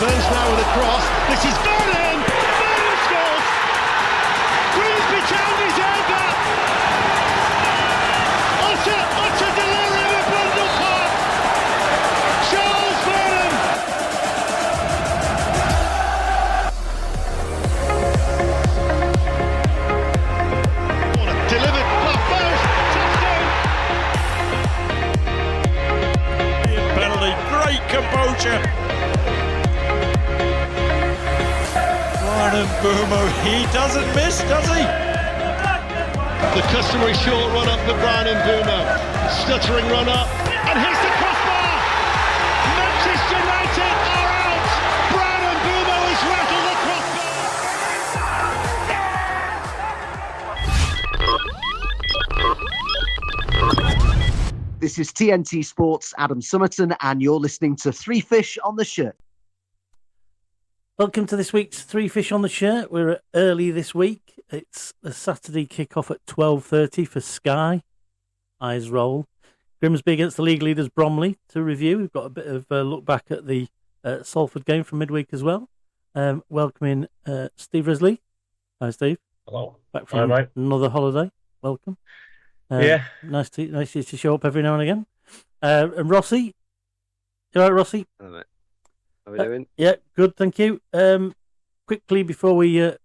Burns now with a cross. This is Vernam! Vernam scores! Grimsby Town is over! Utter delirium at Bromley Park! Charles Vernam! Delivered far post! Touchdown! Penalty, great composure! And Boomo, he doesn't miss, does he? The customary short run up for Brian and Boomo. Stuttering run up, and here's the crossbar! Manchester United are out! Brian and Boomo has rattled the crossbar! This is TNT Sports' Adam Summerton, and you're listening to Three Fish on the Shirt. Welcome to this week's Three Fish on the Shirt. We're early this week. It's a Saturday kick-off at 12:30 for Sky. Eyes roll. Grimsby against the league leaders Bromley to review. We've got a bit of a look back at the Salford game from midweek as well. Welcoming Steve Risley. Hi, Steve. Hello. Back from another holiday. Welcome. Yeah. Nice to show up every now and again. And Rossi. You all right, Rossi? Hello, mate. How are we doing? Yeah, good, thank you. Quickly, before we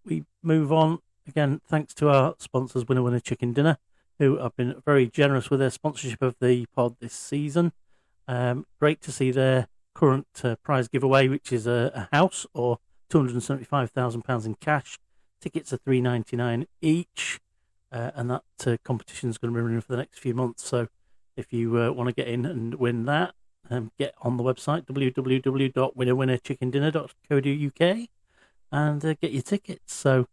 move on, again, thanks to our sponsors, Winner Chicken Dinner, who have been very generous with their sponsorship of the pod this season. Great to see their current prize giveaway, which is a house or £275,000 in cash. Tickets are $3.99 each, and that competition is going to be running for the next few months. So if you want to get in and win that, get on the website www.winnerchickendinner.co.uk and get your tickets. So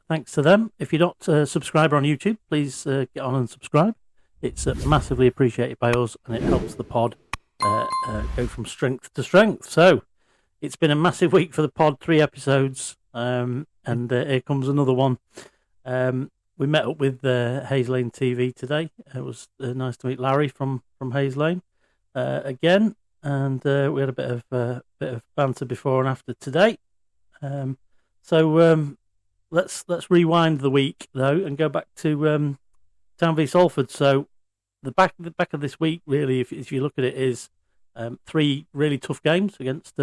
thanks to them. If you're not a subscriber on YouTube, please get on and subscribe. It's massively appreciated by us, and it helps the pod go from strength to strength. So it's been a massive week for the pod, 3 episodes, and here comes another one. We met up with Hayes Lane TV today. It was nice to meet Larry from Hayes Lane. Again, and we had a bit of banter before and after today. So let's rewind the week though and go back to Town v Salford. So the back of this week, really, if you look at it, is 3 really tough games against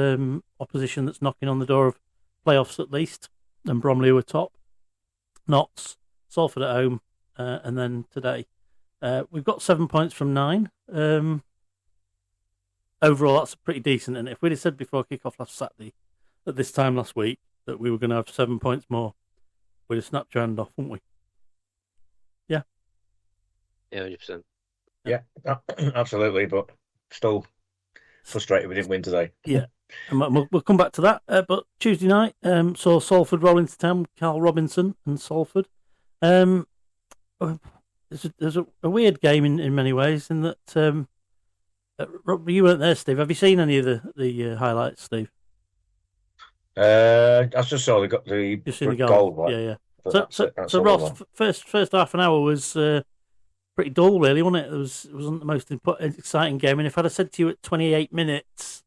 opposition that's knocking on the door of playoffs at least, and Bromley were top. Notts, Salford at home, and then today we've got 7 points from 9. Overall, that's pretty decent. And if we'd have said before kick-off last Saturday, at this time last week, that we were going to have 7 points more, we'd have snapped your hand off, wouldn't we? Yeah? Yeah, 100%. Yeah, absolutely. But still frustrated we didn't win today. Yeah. And we'll come back to that. But Tuesday night, saw Salford roll into town, Karl Robinson and Salford. There's a weird game in many ways in that... you weren't there, Steve. Have you seen any of the highlights, Steve? I just saw the goal. Right? Yeah. So Ross, first half an hour was pretty dull, really, wasn't it? It wasn't the most exciting game. And if I'd have said to you at 28 minutes,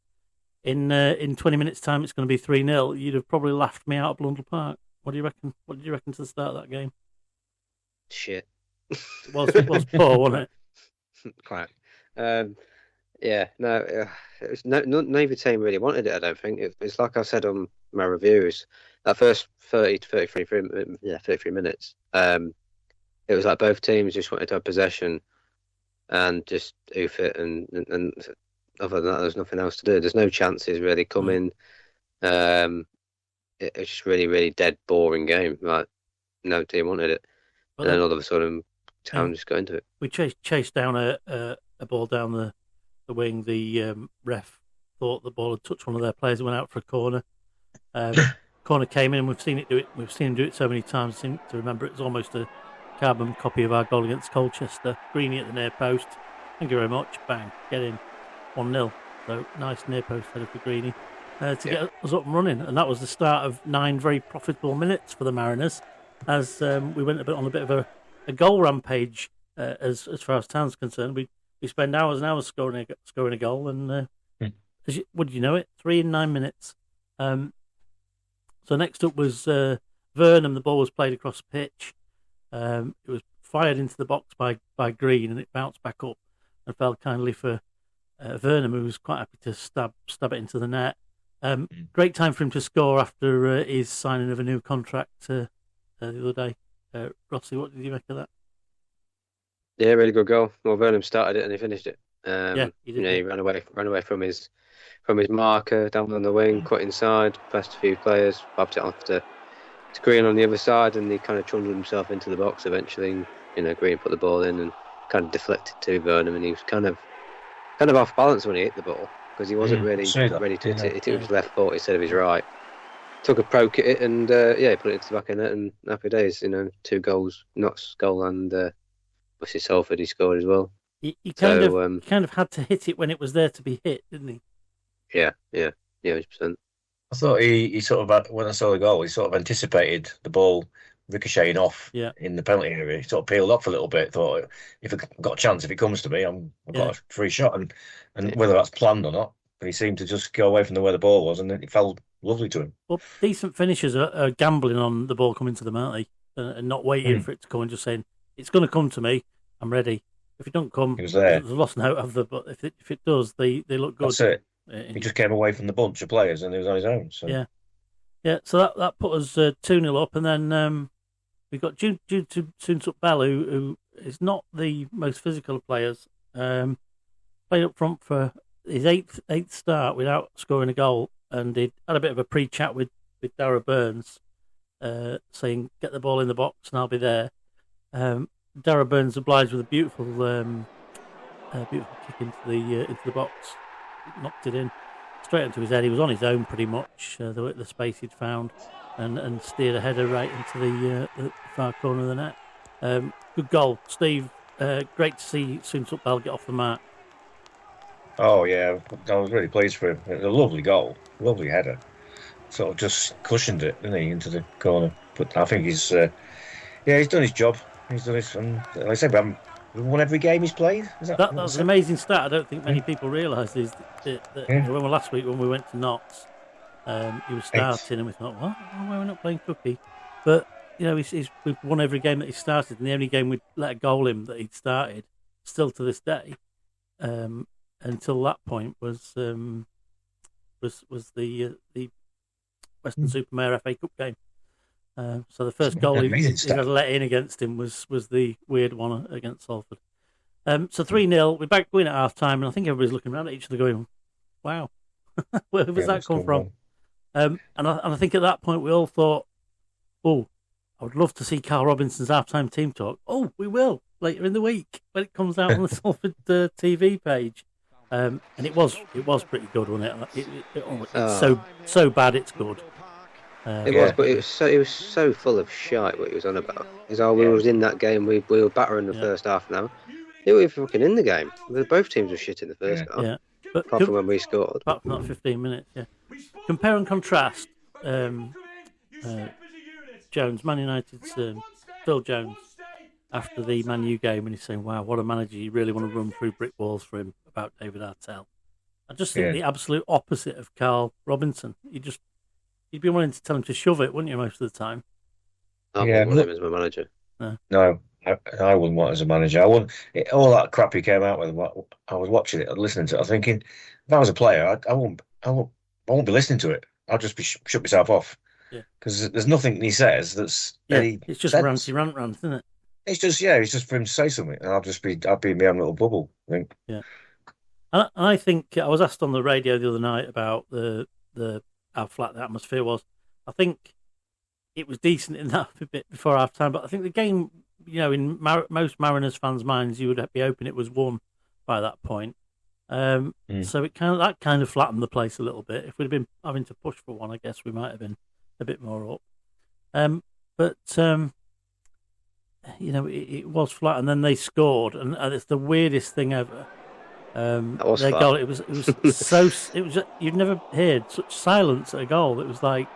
in 20 minutes' time, it's going to be 3-0, you'd have probably laughed me out of Blundell Park. What do you reckon? What did you reckon to the start of that game? Shit. It was poor, wasn't it? Quite. Yeah, no, it was neither team really wanted it. I don't think it's like I said on my reviews. That first 30 to 33 minutes. It was like both teams just wanted to have possession and just oof it, and other than that, there's nothing else to do. There's no chances really coming. It's just really, really dead, boring game. Like no team wanted it, and then all of a sudden, Town just got into it. We chased down a ball down the wing. The ref thought the ball had touched one of their players and went out for a corner. Corner came in, and we've seen him do it so many times. I seem to remember it was almost a carbon copy of our goal against Colchester. Greeny at the near post. Thank you very much. Bang, get in. 1-0. So nice near post header for Greeny to get us up and running. And that was the start of 9 very profitable minutes for the Mariners, as we went on a bit of a goal rampage as far as Town's concerned. We spend hours and hours scoring a goal, and would you know it, 3 in 9 minutes. So next up was Vernam. The ball was played across the pitch. It was fired into the box by Green, and it bounced back up and fell kindly for Vernam, who was quite happy to stab it into the net. Great time for him to score after his signing of a new contract the other day. Rossi, what did you make of that? Yeah, really good goal. Well, Vernam started it and he finished it. He did. He ran away from his marker down on the wing, cut inside, passed a few players, bobbed it off to Green on the other side, and he kind of trundled himself into the box eventually. And, Green put the ball in and kind of deflected to Vernam, and he was kind of off balance when he hit the ball because he wasn't really ready to hit it. He took his left foot instead of his right. Took a poke at it and he put it into the back of the net, and happy days. 2 goals, Knott's goal and Salford he scored as well. He kind of had to hit it when it was there to be hit, didn't he? Yeah, 100%. I thought he sort of had, when I saw the goal, he sort of anticipated the ball ricocheting off in the penalty area. He sort of peeled off a little bit. Thought, if I've got a chance, if it comes to me, I've got a free shot. And whether that's planned or not, but he seemed to just go away from where the ball was, and it fell lovely to him. Well, decent finishers are gambling on the ball coming to them, aren't they? And not waiting for it to come and just saying, it's going to come to me, I'm ready. If it don't come, there's lost no of the. But if it does, they look good. That's it. He just came away from the bunch of players and he was on his own. So. Yeah. So that put us 2-0 up, and then we got Jude to Soonsup Bell, who is not the most physical of players. Played up front for his eighth start without scoring a goal, and he had a bit of a pre-chat with Darragh Burns, saying, "Get the ball in the box and I'll be there." Darragh Burns obliged with a beautiful kick into the box, knocked it in straight into his head. He was on his own pretty much, the space he'd found, and steered a header right into the far corner of the net. Good goal, Steve. Great to see Soonsup Bell get off the mark. Oh yeah, I was really pleased for him. It was a lovely goal, lovely header. Sort of just cushioned it, didn't he, into the corner. But I think he's done his job. He's done his, and like I said, we won every game he's played. That was an amazing stat. I don't think many people realise is that last week when we went to Notts, he was starting, and we thought, what? Why are we not playing Cookie? But we've won every game that he started, and the only game we'd let a goal in that he'd started, still to this day, until that point was the Western Supermare FA Cup game. So the first goal he had let in against him was the weird one against Salford. So 3-0. We're back going at half time, and I think everybody's looking around at each other going, "Wow, where was that come from?" And I think at that point we all thought, "Oh, I would love to see Karl Robinson's half-time team talk." Oh, we will later in the week when it comes out on the Salford TV page. And it was pretty good, wasn't it? It's so bad it's good. It was, but it was so full of shite what he was on about. We was in that game, we were battering the first half now. They were fucking in the game. Both teams were shit in the first half. Yeah. But apart from when we scored. Apart from that 15 minutes, yeah. Compare and contrast Jones, Man United's Phil Jones, after the Man U game, and he's saying, "Wow, what a manager, you really want to run through brick walls for him," about David Artell. I just think the absolute opposite of Karl Robinson. You'd be wanting to tell him to shove it, wouldn't you, most of the time? I wouldn't want him as my manager. No, I wouldn't want as a manager. I wouldn't. All that crap he came out with, I was watching it and listening to it. I was thinking, if I was a player, I won't be listening to it. I'll just be shut myself off. Because there's nothing he says that's it's just ranty rant, isn't it? It's just for him to say something, and I'll be in my own little bubble, I think. Yeah. And I think I was asked on the radio the other night about how flat the atmosphere was. I think it was decent in that bit before half time, but I think the game, in most Mariners fans' minds, you would be hoping it was won by that point. So it kind of flattened the place a little bit. If we'd been having to push for one, I guess we might have been a bit more up. It was flat, and then they scored, and it's the weirdest thing ever. Their goal, it was you'd never heard such silence at a goal. It was like,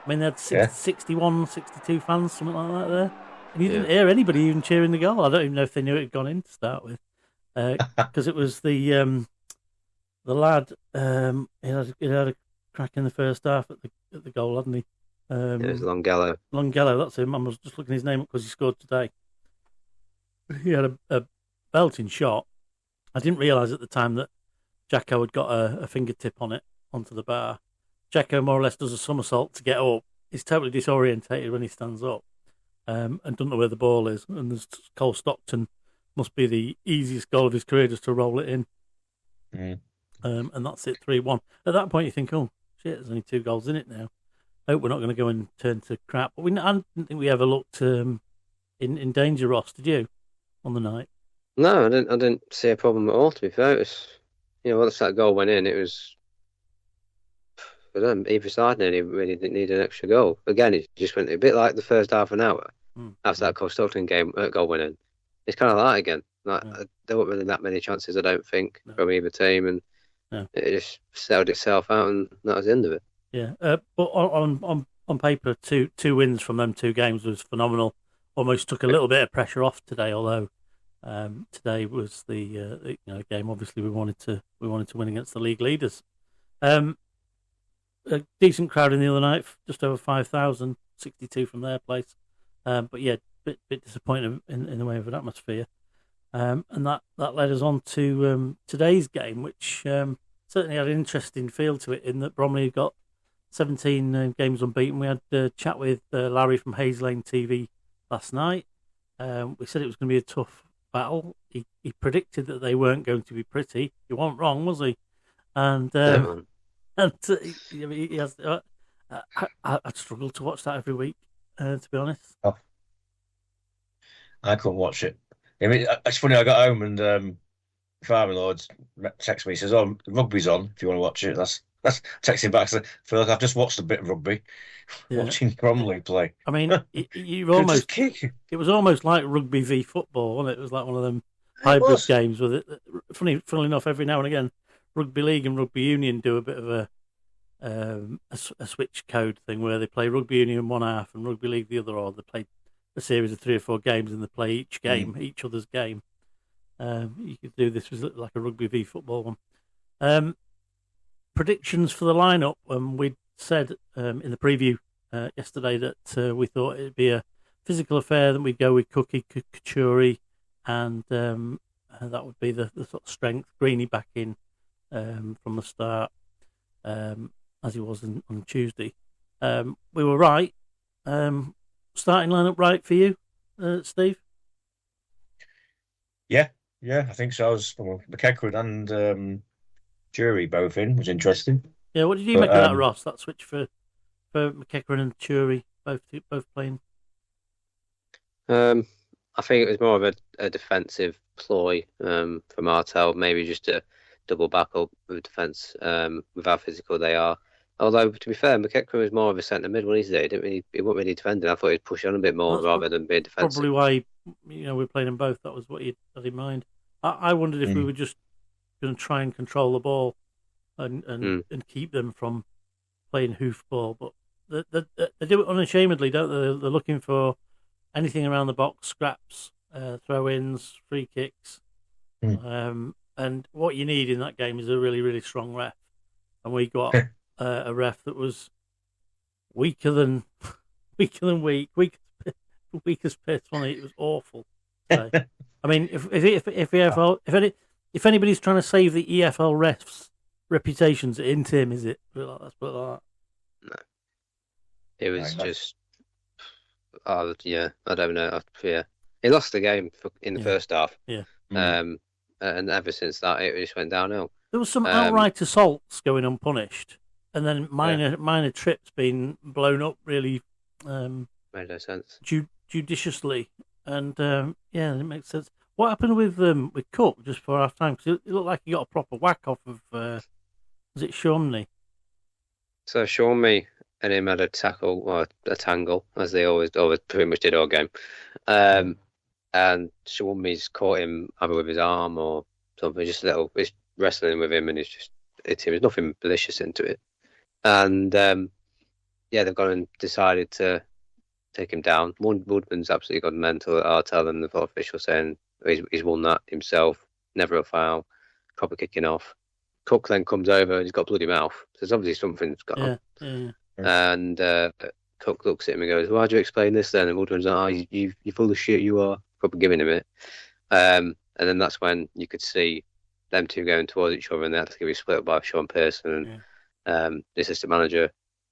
they had 61, 62 fans, something like that there, and you didn't hear anybody even cheering the goal. I don't even know if they knew it had gone in to start with, because it was the lad. He had cracking the first half at the goal, hadn't he? It was Longello. Longello, that's him. I was just looking his name up because he scored today. He had a belting shot. I didn't realise at the time that Jacko had got a fingertip on it onto the bar. Jacko more or less does a somersault to get up. He's totally disorientated when he stands up, and doesn't know where the ball is. And there's Cole Stockton must be the easiest goal of his career just to roll it in. And that's it, 3-1. At that point, you think, oh shit, there's only 2 goals in it now. I hope we're not going to go and turn to crap. But I didn't think we ever looked in danger, Ross. Did you, on the night? No, I didn't see a problem at all. To be fair, it was, once that goal went in, it was. For them, either side nearly really didn't need an extra goal. Again, it just went a bit like the first half an hour after that Cole Stockton goal went in. It's kind of like that again. There weren't really that many chances, I don't think, from either team, and it just settled itself out, and that was the end of it. Yeah, but on paper, two wins from them 2 games was phenomenal. Almost took a little bit of pressure off today, although today was the game. Obviously, we wanted to win against the league leaders. A decent crowd in the other night, just over 5,000, 62 from their place. But yeah, bit disappointing in the way of an atmosphere. And that led us on to today's game, which certainly had an interesting feel to it, in that Bromley had got 17 games unbeaten. We had a chat with Larry from Hayes Lane TV last night. We said it was going to be a tough battle. He predicted that they weren't going to be pretty. He wasn't wrong, was he? And he has. I'd struggle to watch that every week, to be honest. Oh. I couldn't watch it. I mean, it's funny. I got home and father-in-law texted me. He says, "Oh, rugby's on. If you want to watch it." That's texting back. I feel like I've just watched a bit of rugby, watching Bromley play. I mean, you almost. It was almost like rugby v football, wasn't it? It was like one of them hybrid games with it. Funnily enough, every now and again, rugby league and rugby union do a bit of a switch code thing where they play rugby union one half and rugby league the other, or they play a series of 3 or 4 games and they play each other's game. You could do this was like a rugby v football one. Predictions for the lineup. We'd said in the preview yesterday that we thought it'd be a physical affair. Then we'd go with Cookie, Kachuri, and that would be the sort of strength. Greeny back in from the start, as he was on Tuesday. We were right. Starting lineup right for you, Steve? Yeah, I think so. I was McEachran and Jury both in, was interesting. Yeah, what did you make of that, Ross? That switch for McEachran and Jury both playing. I think it was more of a defensive ploy from Martel, maybe just to double back up with defence with how physical they are. Although, to be fair, McEachran was more of a centre mid when he's there. He wasn't really defending. I thought he'd push on a bit more rather than being defensive. Probably why we're playing them both. That was what he had in mind. I wondered if we were just going to try and control the ball and keep them from playing hoofball. But they do it unashamedly, don't they? They're looking for anything around the box, scraps, throw-ins, free kicks. And what you need in that game is a really, really strong ref. And we got a ref that was weaker than weak, weakest piss. It was awful. So, I mean, if anybody's trying to save the EFL refs' reputations, it ain't him, is it? Let's put it like that. No, it was just. I don't know. Yeah, he lost the game in the first half. Yeah. And ever since that, it just went downhill. There was some outright assaults going unpunished, and then minor trips being blown up really. Made no sense. Judiciously, and it makes sense. What happened with Cook just before half time? Because it looked like he got a proper whack off of. Was it Shumney? So Shumney and him had a tackle or a tangle, as they always pretty much did all game. And Shumney's caught him either with his arm or something, just a little. He's wrestling with him, and there's nothing malicious into it. And they've gone and decided to take him down. Woodman's absolutely gone mental. I'll tell them the official saying he's won that himself. Never a foul. Proper kicking off. Cook then comes over and he's got a bloody mouth. So there's obviously something's got on. Yeah. And Cook looks at him and goes, "Why do you explain this then?" And Woodman's like, "Oh, you're full of shit, you are." Probably giving him it. And then that's when you could see them two going towards each other, and they had to be split up by Sean Pearson and the assistant manager.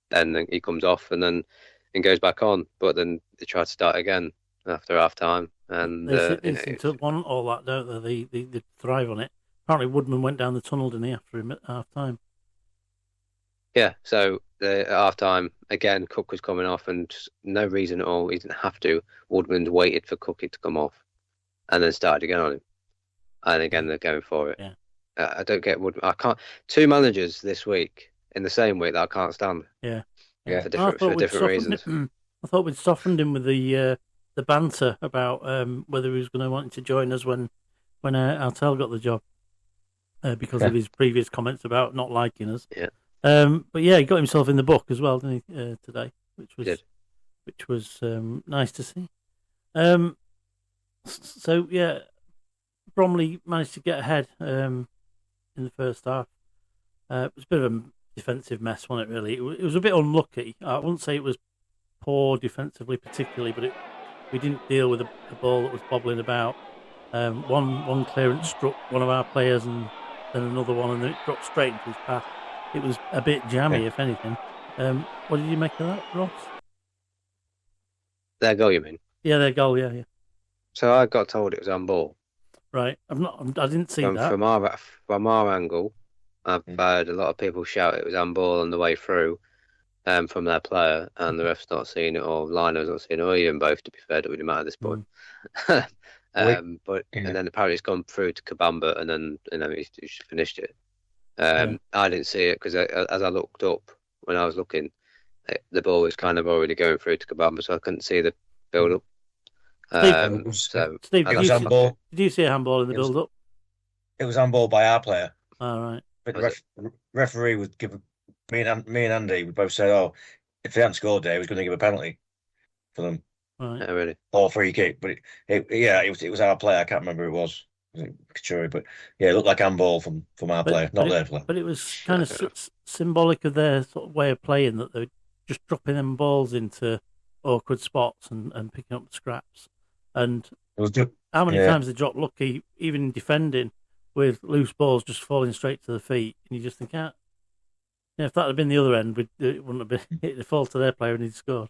Then he comes off and goes back on. But then they try to start again after half time. And they seem to want all that, don't they? They thrive on it. Apparently, Woodman went down the tunnel, didn't he, after him at half time? Yeah, so at half time, again, Cook was coming off, and just no reason at all. He didn't have to. Woodman waited for Cookie to come off and then started again on him. And again, they're going for it. Yeah. I don't get Woodman. I can't. Two managers this week in the same week that I can't stand. Yeah. For different reasons. I thought we'd softened him with the banter about whether he was going to want to join us when Artel got the job because of his previous comments about not liking us. Yeah. But yeah, he got himself in the book as well, didn't he, today? Which was nice to see. So yeah, Bromley managed to get ahead in the first half. It was a bit of a defensive mess, wasn't it? Really, it was a bit unlucky. I wouldn't say it was poor defensively particularly, but we didn't deal with a ball that was bobbling about. One clearance struck one of our players, and then another one, and then it dropped straight into his path. It was a bit jammy, if anything. What did you make of that, Ross? Their goal, you mean? Yeah, their goal. Yeah. So I got told it was on ball. Right. I didn't see that. From our angle, I've heard a lot of people shout it was on ball on the way through from their player, and the ref's not seeing it, or Lino's not seeing it, or even both, to be fair, it wouldn't matter at this point. And then apparently it's gone through to Kabamba, and then he's finished it. I didn't see it because as I looked up when I was looking, the ball was kind of already going through to Kabamba, so I couldn't see the build up. Steve, did you see a handball in the build up? It was handball by our player. All right. But the referee would give me and Andy would both say, "Oh, if they hadn't scored there, he was going to give a penalty for them." Right. Yeah, really. Or free kick, but it was our player. I can't remember who it was. Kachuri, but yeah, it looked like handball from our player, not their player. But it was kind of symbolic of their sort of way of playing, that they're just dropping them balls into awkward spots and picking up the scraps. And how many times they dropped lucky, even in defending, with loose balls just falling straight to the feet, and you just think, if that had been the other end, it wouldn't have been hit the fall to their player and he'd scored.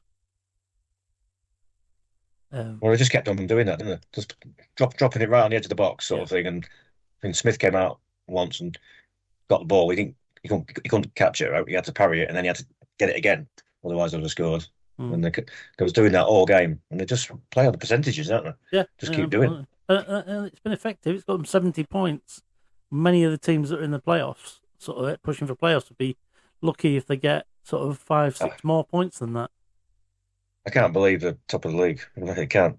Well, they just kept on doing that, didn't they? Just dropping it right on the edge of the box, sort of thing. And I think Smith came out once and got the ball. He couldn't catch it. Right? He had to parry it, and then he had to get it again. Otherwise, they would have scored. And they was doing that all game, and they just play on the percentages, don't they? Yeah, just keep doing it. It's been effective. It's got them 70 points. Many of the teams that are in the playoffs, sort of pushing for playoffs, would be lucky if they get sort of 5-6 more points than that. I can't believe they're top of the league. I can't.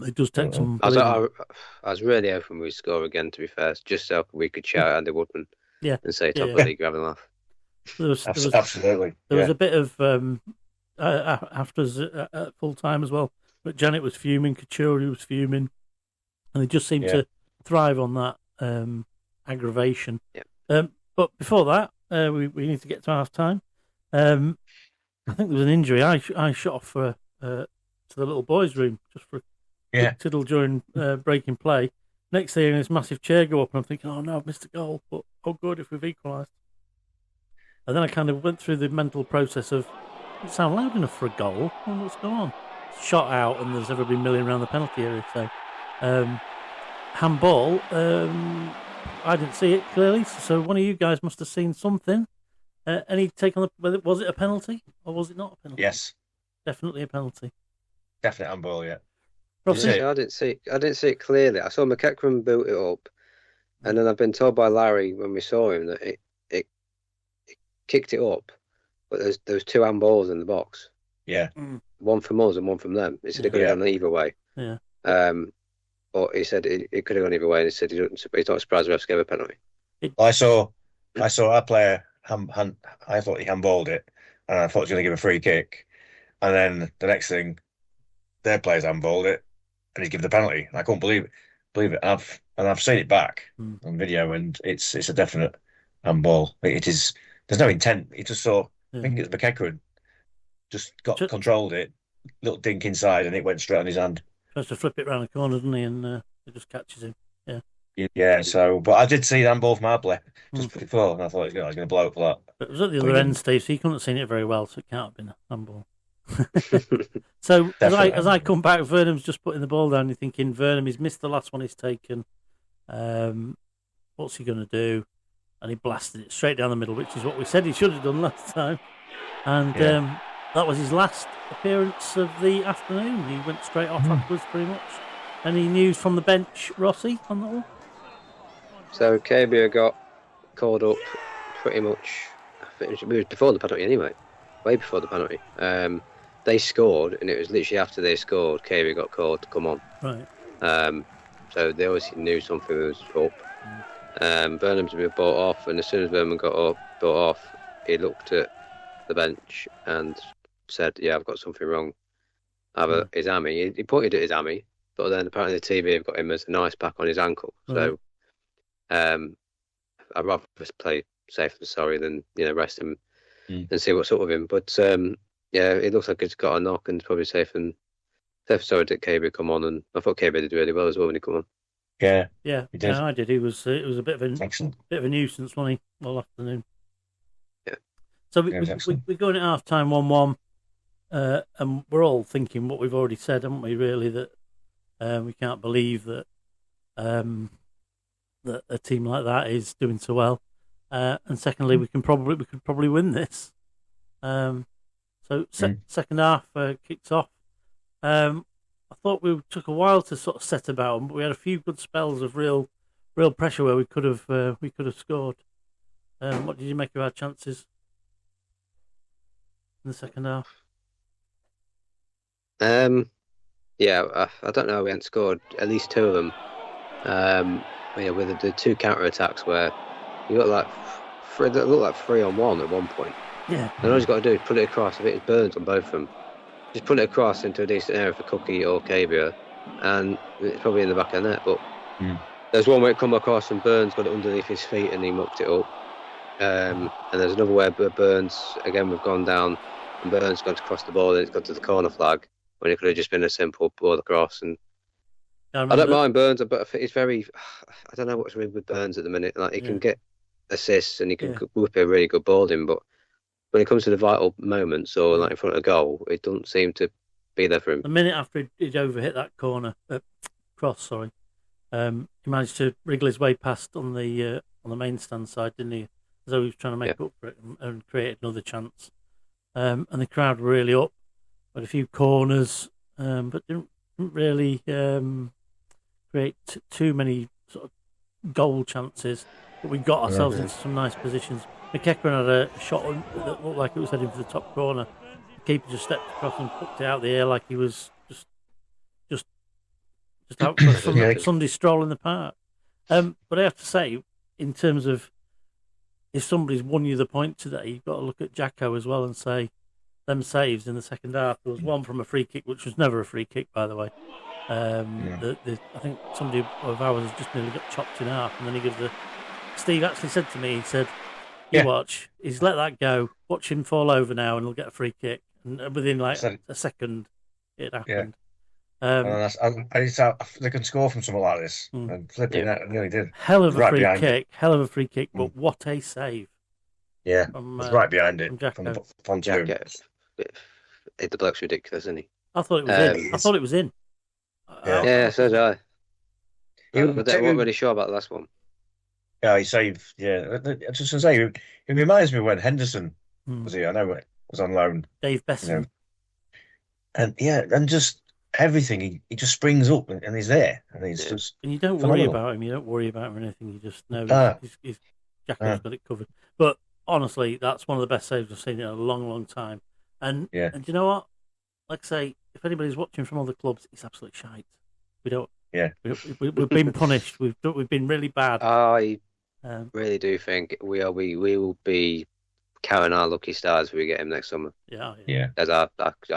It does take some. I was really hoping we'd score again, to be fair, just so we could shout Andy Woodman and say top of the league, having a laugh. Absolutely. There was a bit of after us at full time as well. But Janet was fuming, Kachuri was fuming, and they just seemed to thrive on that aggravation. Yeah. But before that, we need to get to half time. I think there was an injury. I shot off to the little boys' room just for a tiddle during breaking play. Next thing, this massive chair go up, and I'm thinking, oh no, I've missed a goal, but good if we've equalised. And then I kind of went through the mental process of, it sound loud enough for a goal. Well, what's going on? Shot out, and there's everybody milling around the penalty area. So, handball. I didn't see it clearly, so one of you guys must have seen something. Any take on was it a penalty or was it not a penalty? Yes, definitely a penalty. Definite handball, yeah. I didn't see it clearly. I saw McEachran boot it up, and then I've been told by Larry when we saw him that it kicked it up, but there was two handballs in the box. Yeah, one from us and one from them. He said it could have gone either way. Yeah. But he said it could have gone either way, and he said he's not surprised the refs gave a penalty. I saw our player. I thought he handballed it, and I thought he was going to give a free kick, and then the next thing, their players handballed it, and he's given the penalty. And I couldn't believe it. And I've seen it back on video, and it's a definite handball. It is. There's no intent. He just saw. I think it was McEachran. Just controlled it. Little dink inside, and it went straight on his hand. Tries to flip it round the corner, doesn't he? And it just catches him. Yeah. Yeah. So, but I did see the handball from Abley just before, and I thought, he's going to blow up for that. But it was at the other end, Steve, so you couldn't have seen it very well, so it can't have been a handball. So as I come back, Vernam's just putting the ball down. You're thinking, Vernam, he's missed the last one he's taken. What's he going to do? And he blasted it straight down the middle, which is what we said he should have done last time. And that was his last appearance of the afternoon. He went straight off afterwards, pretty much. Any news from the bench, Rossi, on that one? So KBA got called up pretty much. I think it was before the penalty anyway, way before the penalty. They scored, and it was literally after they scored, KBA got called to come on. Right. So they obviously knew something was up. Vernam's been brought off, and as soon as Vernam got brought off, he looked at the bench and said, "Yeah, I've got something wrong. His hammy." He pointed at his hammy, but then apparently the TV have got him as an ice pack on his ankle. So, I'd rather just play safe and sorry than rest him and see what's up with him. But yeah, it looks like he's got a knock, and it's probably safe and sorry that KB come on. And I thought KB did really well as well when he come on. Yeah, he did. Yeah, I did. It was a bit of a nuisance, wasn't he, all afternoon? Yeah. So we're going at half time 1-1, and we're all thinking what we've already said, haven't we? Really, that we can't believe that that a team like that is doing so well. And secondly, we could probably win this. So second half kicks off. I thought we took a while to sort of set about, but we had a few good spells of real pressure where we could have scored. What did you make of our chances in the second half? Yeah, I don't know. We hadn't scored at least two of them. With the two counter attacks where you got like three, that looked like 3-on-1 at one point. Yeah. And all he's got to do is put it across. I think it's Burns on both of them. Just put it across into a decent area for Cookie or Cabia, and it's probably in the back of the net. But there's one where it come across and Burns got it underneath his feet and he mucked it up. And there's another where Burns, again, we've gone down and Burns got to cross the ball and it's got to the corner flag when it could have just been a simple ball across. And I don't mind Burns, but I think it's very. I don't know what's wrong with Burns at the minute. Like he can get assists and he can whip a really good ball in, but when it comes to the vital moments or like in front of a goal, it doesn't seem to be there for him. A minute after he'd overhit that cross, he managed to wriggle his way past on the main stand side, didn't he? As though he was trying to make up for it and create another chance. And the crowd were really up. Had a few corners, but didn't really create too many sort of goal chances. But we got ourselves into some nice positions. McEachran had a shot that looked like it was heading for the top corner. The keeper just stepped across and put it out the air like he was just out for a Sunday stroll in the park. But I have to say, in terms of if somebody's won you the point today, you've got to look at Jacko as well and say, them saves in the second half. There was one from a free kick, which was never a free kick, by the way. I think somebody of ours just nearly got chopped in half, and then he gives the. Steve actually said to me, he said, "You watch, he's let that go. Watch him fall over now, and he'll get a free kick." And within like a second, it happened. They can score from something like this, and flipping that, and nearly did. Hell of a free kick, but what a save! Yeah, it's right behind it from Jacko. The bloke's ridiculous, isn't he? I thought it was in. Yeah, so did I. I wasn't really sure about the last one. Yeah, he saved. Yeah, I was just going to say, it reminds me when Henderson was here. I know it was on loan. Dave Besson. And just everything. He just springs up and he's there, and he's just. And you don't worry about him. You don't worry about him or anything. You just know Jacko's got it covered. But honestly, that's one of the best saves I've seen in a long, long time. And you know what? Like I say, if anybody's watching from other clubs, it's absolute shite. We don't. Yeah. We've been punished. We've been really bad. I really do think we will be counting our lucky stars if we get him next summer. Yeah. As I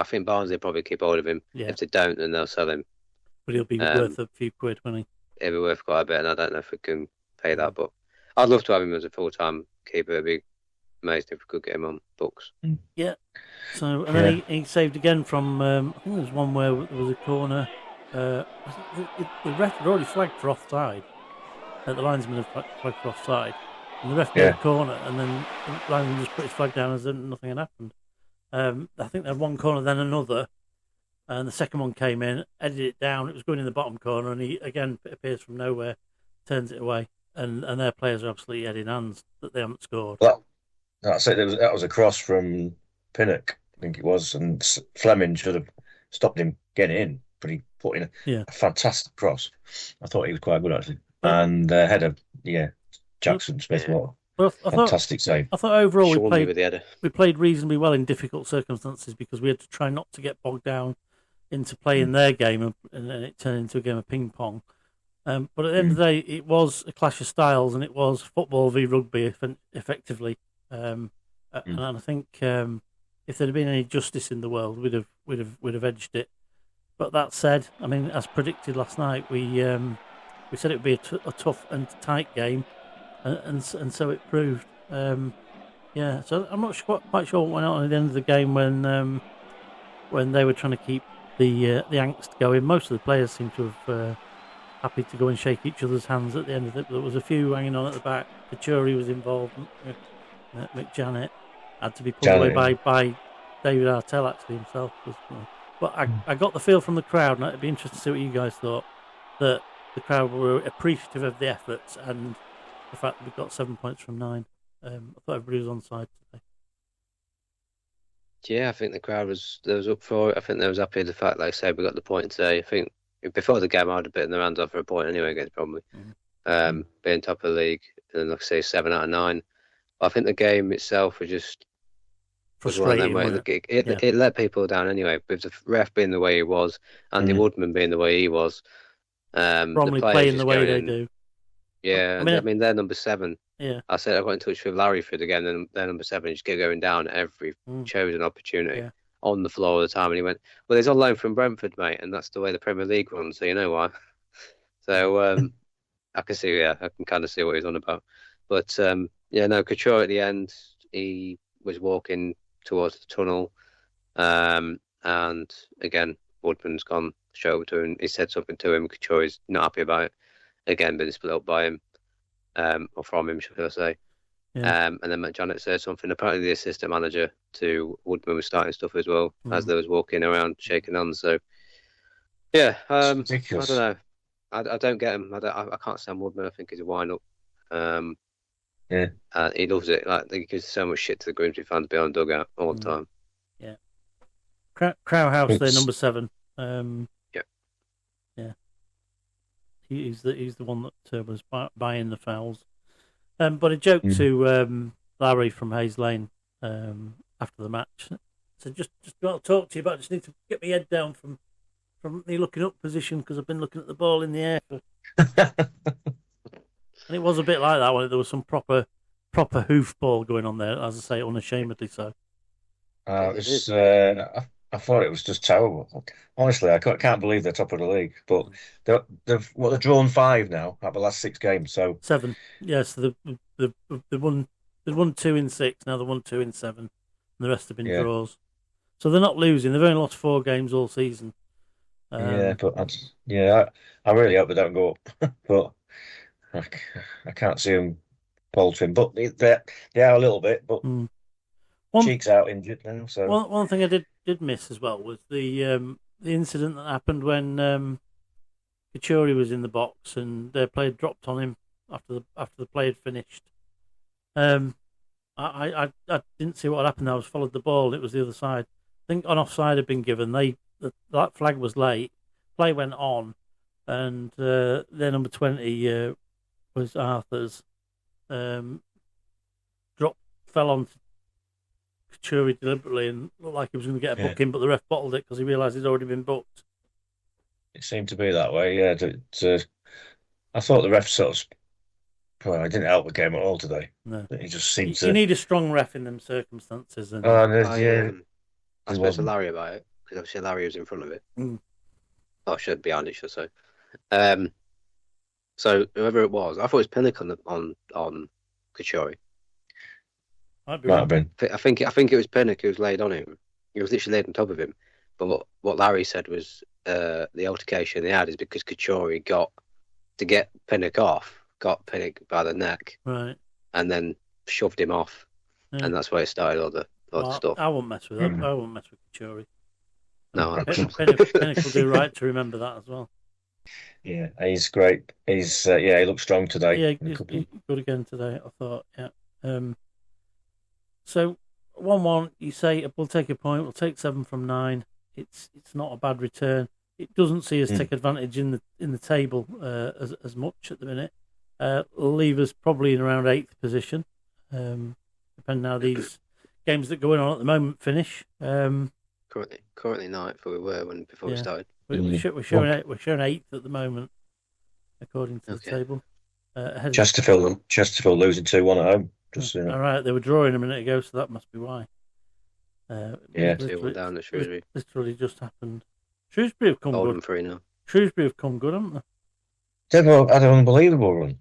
think Barnsley will probably keep hold of him. Yeah. If they don't, then they'll sell him. But he'll be worth a few quid, won't he? He'll be worth quite a bit, and I don't know if we can pay that. But I'd love to have him as a full-time keeper. It'd be amazing if we could get him on books. Yeah. So, and then he saved again from, I think there was one where there was a corner. The ref had already flagged for offside. The linesman had flagged for offside. And the ref gave a corner, and then the linesman just put his flag down as if nothing had happened. I think they had one corner, then another. And the second one came in, edited it down. It was going in the bottom corner, and he, again, appears from nowhere, turns it away. And their players are absolutely head in hands that they haven't scored. Well, that's it. That was a cross from Pinnock, I think it was, and Fleming should have stopped him getting in, but he put in a fantastic cross. I thought he was quite good, actually. And header, Jackson Smith, fantastic save. I thought overall we played reasonably well in difficult circumstances because we had to try not to get bogged down into playing their game, and then it turned into a game of ping pong. But at the end of the day, it was a clash of styles, and it was football v rugby, effectively. And I think if thered been any justice in the world, we'd have edged it. But that said, I mean, as predicted last night, we said it would be a tough and tight game, and so it proved. So I'm not quite sure what went on at the end of the game when they were trying to keep the angst going. Most of the players seemed to have happy to go and shake each other's hands at the end of it. There was a few hanging on at the back. Kachuri was involved. McJanet had to be pulled away by David Artell actually himself. But I got the feel from the crowd, and it'd be interesting to see what you guys thought, that the crowd were appreciative of the efforts and the fact that we got 7 points from 9. I thought everybody was on side today. Yeah, I think the crowd was up for it. I think they was happy with the fact, like I said, we got the point today. I think before the game, I had a bit in their hands off for a point anyway against Bromley, being top of the league, and like I say, 7 out of 9. But I think the game itself was one of them where it let people down anyway. With the ref being the way he was, Andy Woodman being the way he was, Bromley playing the way they do. Yeah, I mean they're number 7. Yeah, I said I got in touch with Larry for the game, and they're number 7. Just kept going down every chosen opportunity. Yeah. On the floor all the time, and he went, well, he's on loan from Brentford, mate, and that's the way the Premier League runs, so you know why. So I can see, I can kind of see what he's on about. But Couture at the end, he was walking towards the tunnel, and again, Woodman's gone straight over to him. He said something to him. Couture is not happy about it. Again, been split up by him, or from him, should I say. Yeah. And then McJanet said something. Apparently, the assistant manager to Woodman was starting stuff as well as they was walking around shaking hands. So, I don't know. I don't get him. I can't stand Woodman. I think he's a wind-up. He loves it. Like he gives so much shit to the Grimsby fans behind the dugout all the time. Yeah. Crowhouse, they're number 7. He's the one that was buying the fouls. But a joke to Larry from Hayes Lane after the match. So just got to talk to you, but I just need to get my head down from the looking up position because I've been looking at the ball in the air. And it was a bit like that when there was some proper hoofball going on there, as I say, unashamedly so. I thought it was just terrible. Honestly, I can't believe they're top of the league. But they've drawn 5 now out of the last 6 games. So 7, yes. Yeah, so they won 2 in 6. Now they won 2 in 7, and the rest have been draws. So they're not losing. They've only lost 4 games all season. I really hope they don't go up. But I can't see them paltering. But they are a little bit. But Cheek's out injured now. So one thing I did miss as well was the incident that happened when Kachuri was in the box and their player dropped on him after the play had finished. I didn't see what happened. I was followed the ball. It was the other side. I think an offside had been given. That flag was late. Play went on, and their number 20 was Arthur's. Fell on Kachuri deliberately and looked like he was going to get a booking, but the ref bottled it because he realised he'd already been booked. It seemed to be that way, yeah. I thought the ref I didn't help the game at all today. No. He just seemed to... You need a strong ref in them circumstances. And... I spoke to Larry about it, because obviously Larry was in front of it. Or should behind it, should I say. So whoever it was, I thought it was Pinnock on Kachori. Might be Might right. have been. I think it was Pinnock who was laid on him. He was literally laid on top of him. But what Larry said was the altercation they had is because Kachori got to get Pinnock off, got Pinnock by the neck, Right. and then shoved him off, and that's where it started all the stuff. I won't mess with that. I won't mess with Kachori. No, Pinnock will do right to remember that as well. Yeah, he's great. He's he looks strong today. Yeah, he's good again today, I thought. Yeah. So 1-1, you say we'll take a point. We'll take 7 from 9. It's not a bad return. It doesn't see us take advantage in the table as much at the minute. Leave us probably in around 8th position, depending how these games that are going on at the moment finish. currently 9th, but we were before we started. We're showing 8th at the moment, according to the table. Chesterfield losing 2-1 at home. All right, they were drawing a minute ago, so that must be why. 2-1 down at Shrewsbury. Literally just happened. Shrewsbury have come good. 3 now. Shrewsbury have come good, haven't they? They've had an unbelievable run.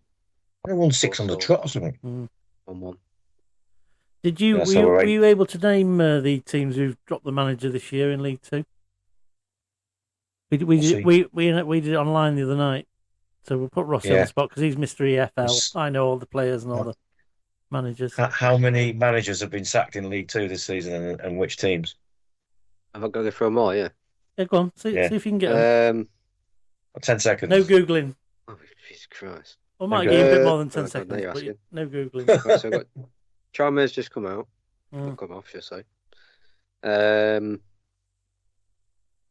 They won 6 on the trot or something. 1-1. Did you were you able to name the teams who've dropped the manager this year in League Two? We did it online the other night, so we'll put Rossi on the spot because he's Mr. EFL. I know all the players and all the managers. How many managers have been sacked in League Two this season, and which teams? Have I got to go through them all? Yeah. Yeah, go on. See if you can get them. 10 seconds. No googling. Oh, Jesus Christ! I might give you a bit more than 10 seconds. But no googling. Right, so I've got Chalmers just come out. Come off, should I say?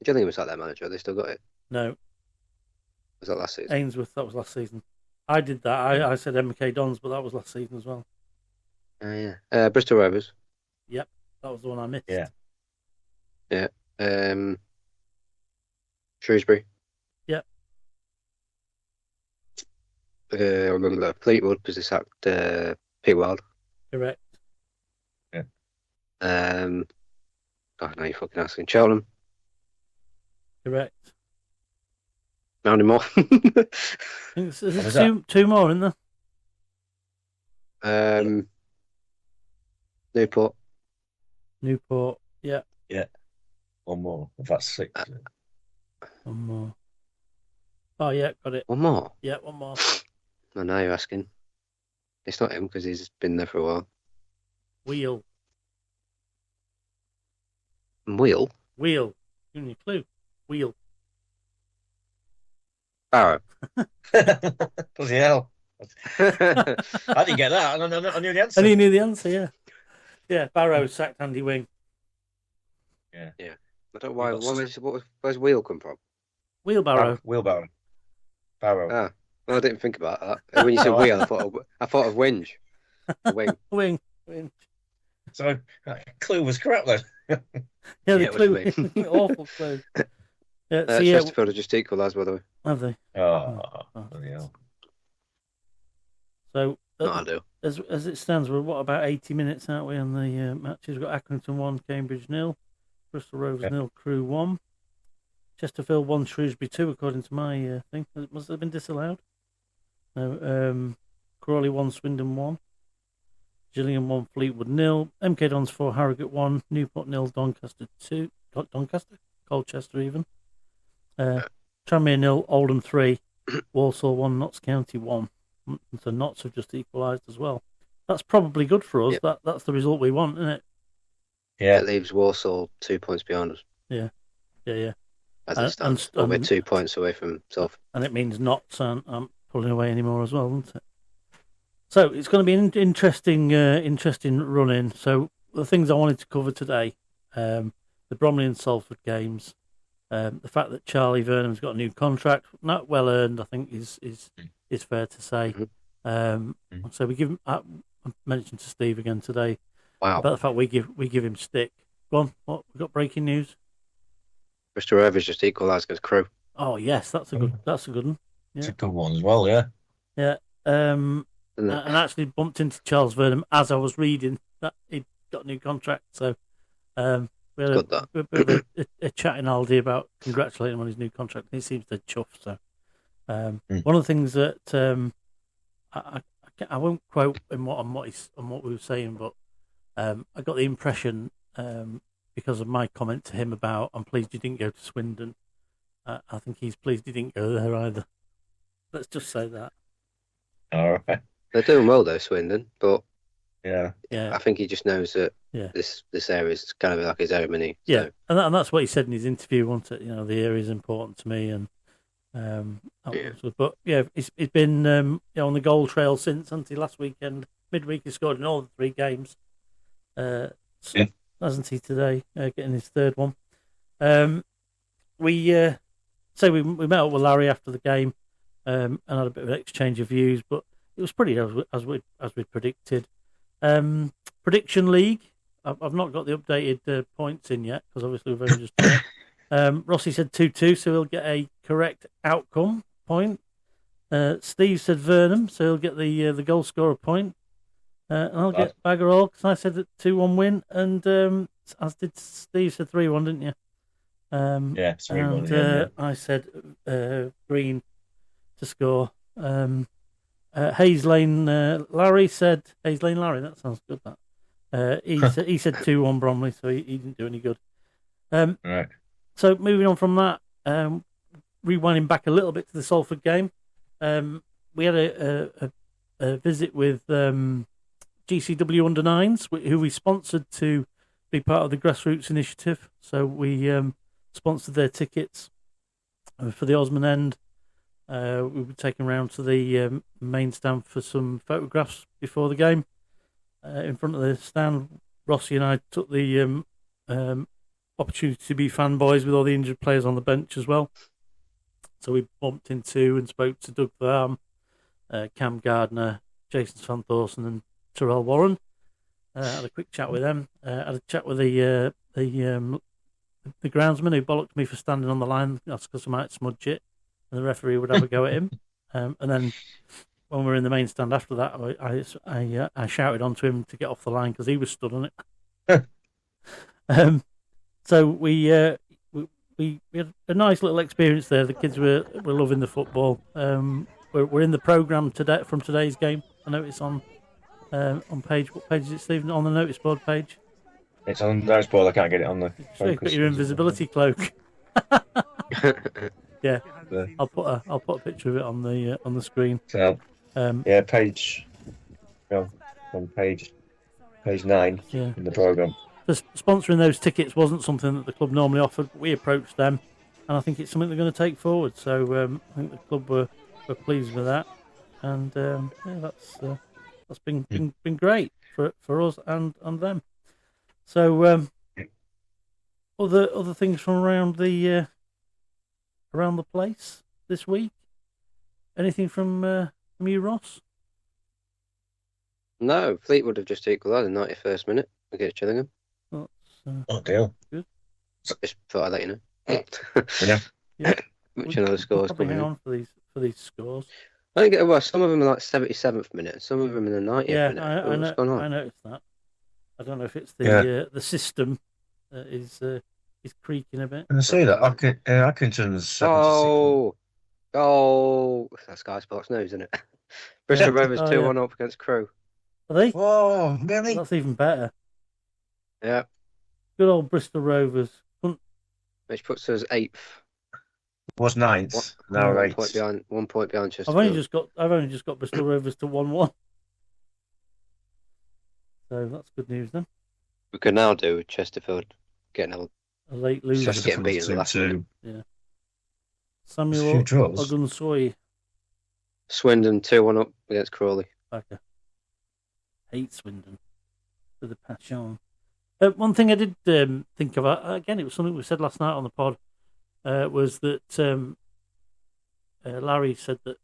Gillingham was like their manager. Have they still got it? No. Was that last season? Ainsworth, that was last season. I did that. I said MK Dons, but that was last season as well. Yeah. Bristol Rovers. Yep, that was the one I missed. Yeah. Shrewsbury. Yep. Fleetwood because they sacked Pete Wild. Correct. Yeah. Oh, now you're fucking asking. Cheltenham. Correct. How many more? There's two more, isn't there? Newport. Yeah. Yeah. One more. That's 6. One more. Oh, yeah, got it. One more? Yeah, one more. No, now you're asking. It's not him because he's been there for a while. Wheel. Wheel? Wheel. Give me a clue. Wheel. Barrow. Bloody hell. I didn't get that. I knew the answer. And you knew the answer, yeah. Yeah, Barrow sacked Andy Wing. Yeah. I don't know why. Where's Wheel come from? Wheelbarrow. Wheelbarrow. Barrow. Ah, well, I didn't think about that. When you said wheel, I thought of whinge. Wing. Wing. So clue was correct then. Yeah, the clue. Awful clue. Yeah, Chesterfield have just equalised, by the way. Have they? Oh, bloody hell. So I do. As it stands, we're about 80 minutes, aren't we, on the matches? We've got Accrington 1, Cambridge 0, Bristol Rovers 0, Crewe 1, Chesterfield 1, Shrewsbury 2, according to my thing. Must have been disallowed. No, Crawley 1, Swindon 1, Gillingham 1, Fleetwood 0, MK Dons 4, Harrogate 1, Newport 0, Doncaster 2, Colchester even, Tranmere 0, Oldham 3, Walsall 1, Notts County 1. So Notts have just equalised as well. That's probably good for us. Yep. That's the result we want, isn't it? Yeah, it leaves Walsall 2 points behind us. Yeah. As it stands, we're 2 points away from Salford. And it means Notts aren't pulling away anymore as well, doesn't it? So it's going to be an interesting run-in. So the things I wanted to cover today, the Bromley and Salford games, the fact that Charlie Vernam's got a new contract, not well earned, I think is fair to say. So we give him. I mentioned to Steve again today about the fact we give him stick. Go on, what we got? Breaking news. Bristol Rovers just equalised against Crewe. Oh yes, that's a good one. Yeah. It's a good one as well. Yeah. Yeah. And actually bumped into Charles Vernam as I was reading that he'd got a new contract. So we had a chat in Aldi about congratulating him on his new contract. He seems to chuff. So One of the things that I won't quote him on what we were saying, but I got the impression because of my comment to him about I'm pleased you didn't go to Swindon. I think he's pleased he didn't go there either. Let's just say that. All right. They're doing well though, Swindon, but yeah, I think he just knows that this area is kind of like his own mini. So. Yeah, and that's what he said in his interview. Wasn't it? The area is important to me, and but he's been on the goal trail since until last weekend. Midweek he scored in all the 3 games. Hasn't he today? Getting his 3rd one. We met up with Larry after the game and had a bit of an exchange of views, but it was pretty as we predicted. Prediction league. I've not got the updated points in yet because obviously we've only just done it. Rossi said 2-2, so he'll get a correct outcome point. Steve said Vernam, so he'll get the goal scorer point. And I'll get bagger all because I said that 2-1 win, and as did Steve, said 3-1, didn't you? 3-1. And I said Green to score. Hayes Lane Larry said Hayes Lane Larry. That sounds good. That he said 2-1 Bromley, so he didn't do any good. Right. So moving on from that, rewinding back a little bit to the Salford game, we had a visit with GCW under 9s, who we sponsored to be part of the Grassroots initiative. So we sponsored their tickets for the Osman end. We were taken round to the main stand for some photographs before the game. In front of the stand, Rossi and I took the opportunity to be fanboys with all the injured players on the bench as well. So we bumped into and spoke to Doug Varm, Cam Gardner, Jason Van Thorsen and Terrell Warren. Had a quick chat with them. Had a chat with the groundsman who bollocked me for standing on the line. That's because I might smudge it, and the referee would have a go at him. And then when we were in the main stand after that, I shouted onto him to get off the line because he was stood on it. So we had a nice little experience there. The kids were loving the football. We're in the programme today from today's game. I notice on page. What page is it, Stephen? On the notice board page. It's on the notice board. I can't get it on the. So you've got your invisibility cloak. Yeah, I'll put a picture of it on the screen. So page. On page 9 in the programme. Sponsoring those tickets wasn't something that the club normally offered, but we approached them, and I think it's something they're going to take forward. So I think the club were pleased with that, and that's been great for us and them. So other things from around the place this week. Anything from you, Ross? No, Fleetwood have just equalised in the 91st minute against Gillingham. Oh, deal. Good. Just thought I'd let you know. Yeah. Which another scores coming hang on for these scores. I think some of them are like 77th minute, some of them in the 90th minute. I noticed that. I don't know if it's the system that is creaking a bit. I see that Atkinson's 76. Oh, that's Sky Sports News, isn't it? Bristol Rovers 2-1 up against Crewe. Are they? Whoa, really? That's even better. Yeah. Good old Bristol Rovers. Which puts us 8th. Was 9th. Now 8th. 1 point behind Chesterfield. I've only just got Bristol Rovers to 1-1. So that's good news then. We can now do Chesterfield getting a late loser. Just getting beaten in the last minute. Yeah. Samuel Ogunsoy. Swindon 2-1 up against Crawley. Okay. Hate Swindon with a passion. One thing I did think of, again, it was something we said last night on the pod, was that Larry said that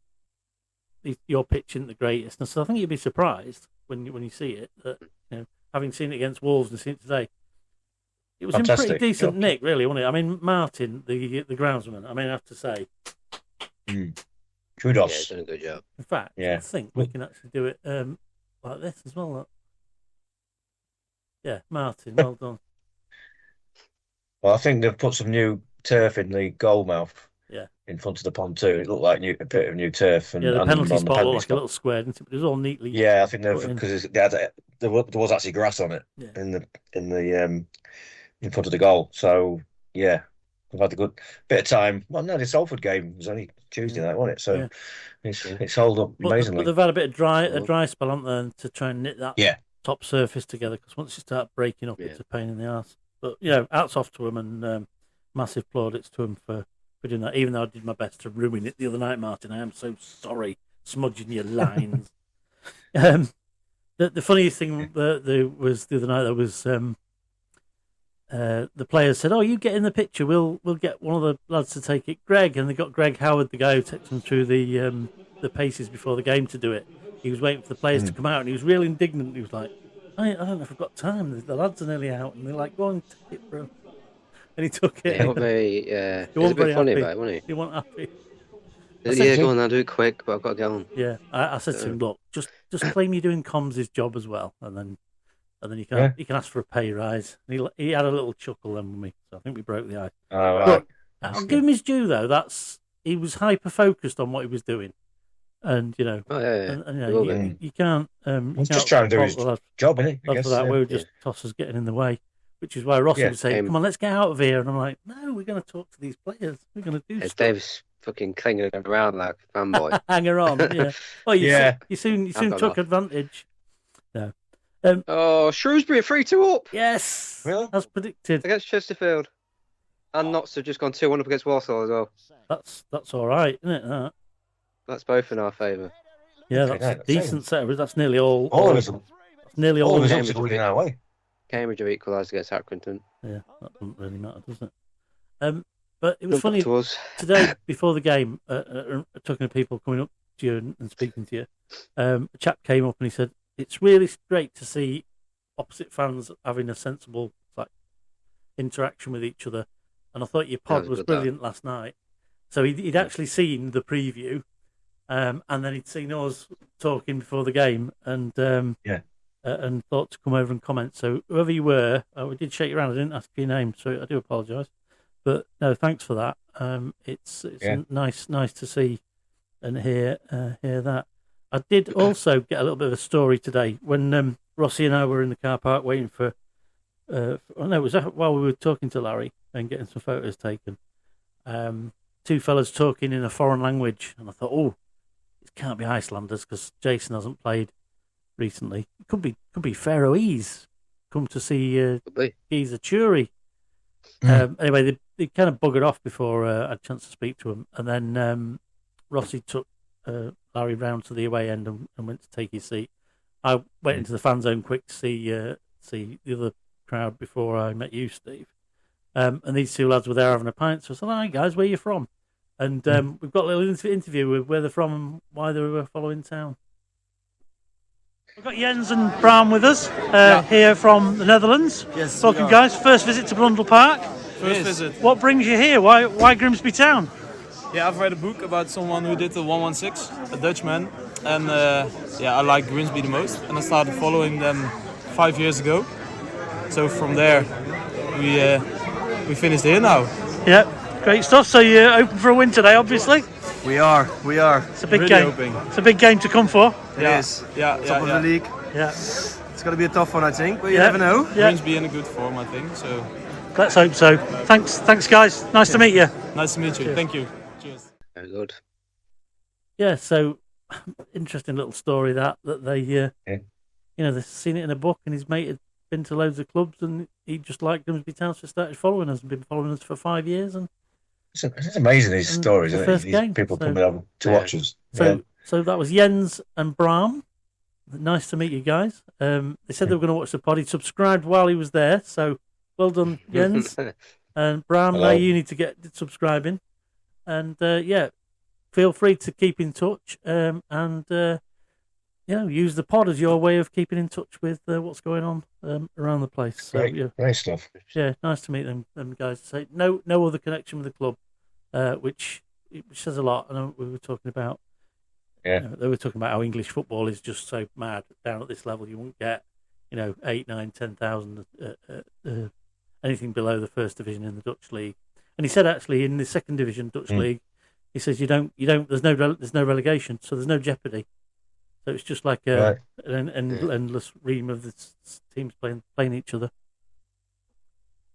your pitch isn't the greatest. And so I think you'd be surprised when you see it, that having seen it against Wolves and seen it today, it was fantastic. In pretty decent nick, really, wasn't it? I mean, Martin, the groundsman, I have to say. Kudos. Yeah, he's done a good job. In fact, I think we can actually do it like this as well. Look. Yeah, Martin, well done. Well, I think they've put some new turf in the goal mouth in front of the pond too. It looked like a bit of new turf. And, the and penalty on spot the looked like a little square, didn't it? But it was all neatly. Yeah, I think because there was actually grass on it in the in front of the goal. So yeah, we've had a good bit of time. Well, no, the Salford game was only Tuesday night, wasn't it? So it's held up amazingly. But they've had a bit of dry spell, haven't they, to try and knit that top surface together. Because once you start breaking up, it's a pain in the arse. But hats off to them, and massive plaudits to them for doing that. Even though I did my best to ruin it the other night, Martin, I am so sorry, smudging your lines. The funniest thing there was the other night, there was the players said, "Oh, you get in the picture. We'll get one of the lads to take it, Greg." And they got Greg Howard, the guy who takes them through the paces before the game, to do it. He was waiting for the players to come out, and he was real indignant. He was like, "I don't know if I've got time. The lads are nearly out," and they're like, "Go on, take it, bro." And he took it. He was a bit funny about it, wasn't he? He wasn't happy. Go on, I'll do it quick, but I've got to get on. Yeah, I said to him, "Look, just claim you're doing comms' job as well, and then you can ask for a pay rise." And he had a little chuckle then with me, so I think we broke the ice. Oh, right. But I'll give him his due though. He was hyper focused on what he was doing, and you can't. He's just trying to do his job, isn't he? After that, we were just tossers getting in the way, which is why Rossi would say, "Come on, let's get out of here." And I'm like, "No, we're going to talk to these players. We're going to do stuff." Dave's fucking clinging around like a fanboy. Hang on, yeah. Well, you soon took advantage. No. Shrewsbury 3-2 up. Yes, really? As predicted against Chesterfield, and Notts have just gone 2-1 up against Walsall as well. That's all right, isn't it? That's both in our favour. Yeah, that's a decent set. That's nearly all. All of them. That's nearly all. All of them going our way. Cambridge have equalised against Accrington. Yeah, that doesn't really matter, does it? But it was funny today before the game, talking to people coming up to you and speaking to you. A chap came up and he said, "It's really great to see opposite fans having a sensible interaction with each other." And I thought your pod was brilliant last night. So he'd actually seen the preview, and then he'd seen us talking before the game, and thought to come over and comment. So whoever you were, we did shake your hand. I didn't ask for your name, so I do apologise. But no, thanks for that. It's nice to see and hear that. I did also get a little bit of a story today when Rossi and I were in the car park waiting for. It was while we were talking to Larry and getting some photos taken. Two fellas talking in a foreign language, and I thought, it can't be Icelanders because Jason hasn't played recently. It could be Faroese. Come to see Giza Churi. Anyway, they kind of buggered off before I had a chance to speak to him, and then Rossi took Larry round to the away end and went to take his seat. I went into the fan zone quick to see the other crowd before I met you, Steve. And these two lads were there having a pint, so I said, "Hi guys, where are you from?" And we've got a little interview with where they're from and why they were following town. We've got Jens and Bram with us here from the Netherlands. Yes, welcome guys. First visit to Blundell Park. First visit. What brings you here? Why Grimsby Town? Yeah, I've read a book about someone who did the 116, a Dutchman, and I like Grimsby the most. And I started following them 5 years ago. So from there, we finished here now. Yeah, great stuff. So you're open for a win today, obviously. We are. It's a big really game. hoping. It's a big game to come for. It is. Top of the league. Yeah. It's going to be a tough one, I think, but you never know. Yeah. Grimsby in a good form, I think. So let's hope so. Thanks, guys. Nice to meet you. Nice to meet you. Cheers. Thank you. Cheers. Very good. Yeah. So interesting little story that they, they've seen it in a book, and his mate had been to loads of clubs, and he just liked Grimsby Town, so started following us and been following us for 5 years. And it's amazing these stories, the isn't first it? game, People so- coming over to watch us. So that was Jens and Bram. Nice to meet you guys. They said they were going to watch the pod. He subscribed while he was there, so well done, Jens. And Bram, now you need to get subscribing. And feel free to keep in touch and use the pod as your way of keeping in touch with what's going on around the place. So, great stuff. Yeah, nice to meet them guys. Say no other connection with the club, which says a lot. I know we were talking about. Yeah, they were talking about how English football is just so mad down at this level. You won't get 8, 9, 10,000 anything below the first division in the Dutch league. And he said actually in the second division Dutch league, he says there's no relegation, so there's no jeopardy. So it's just like an endless ream of the teams playing each other.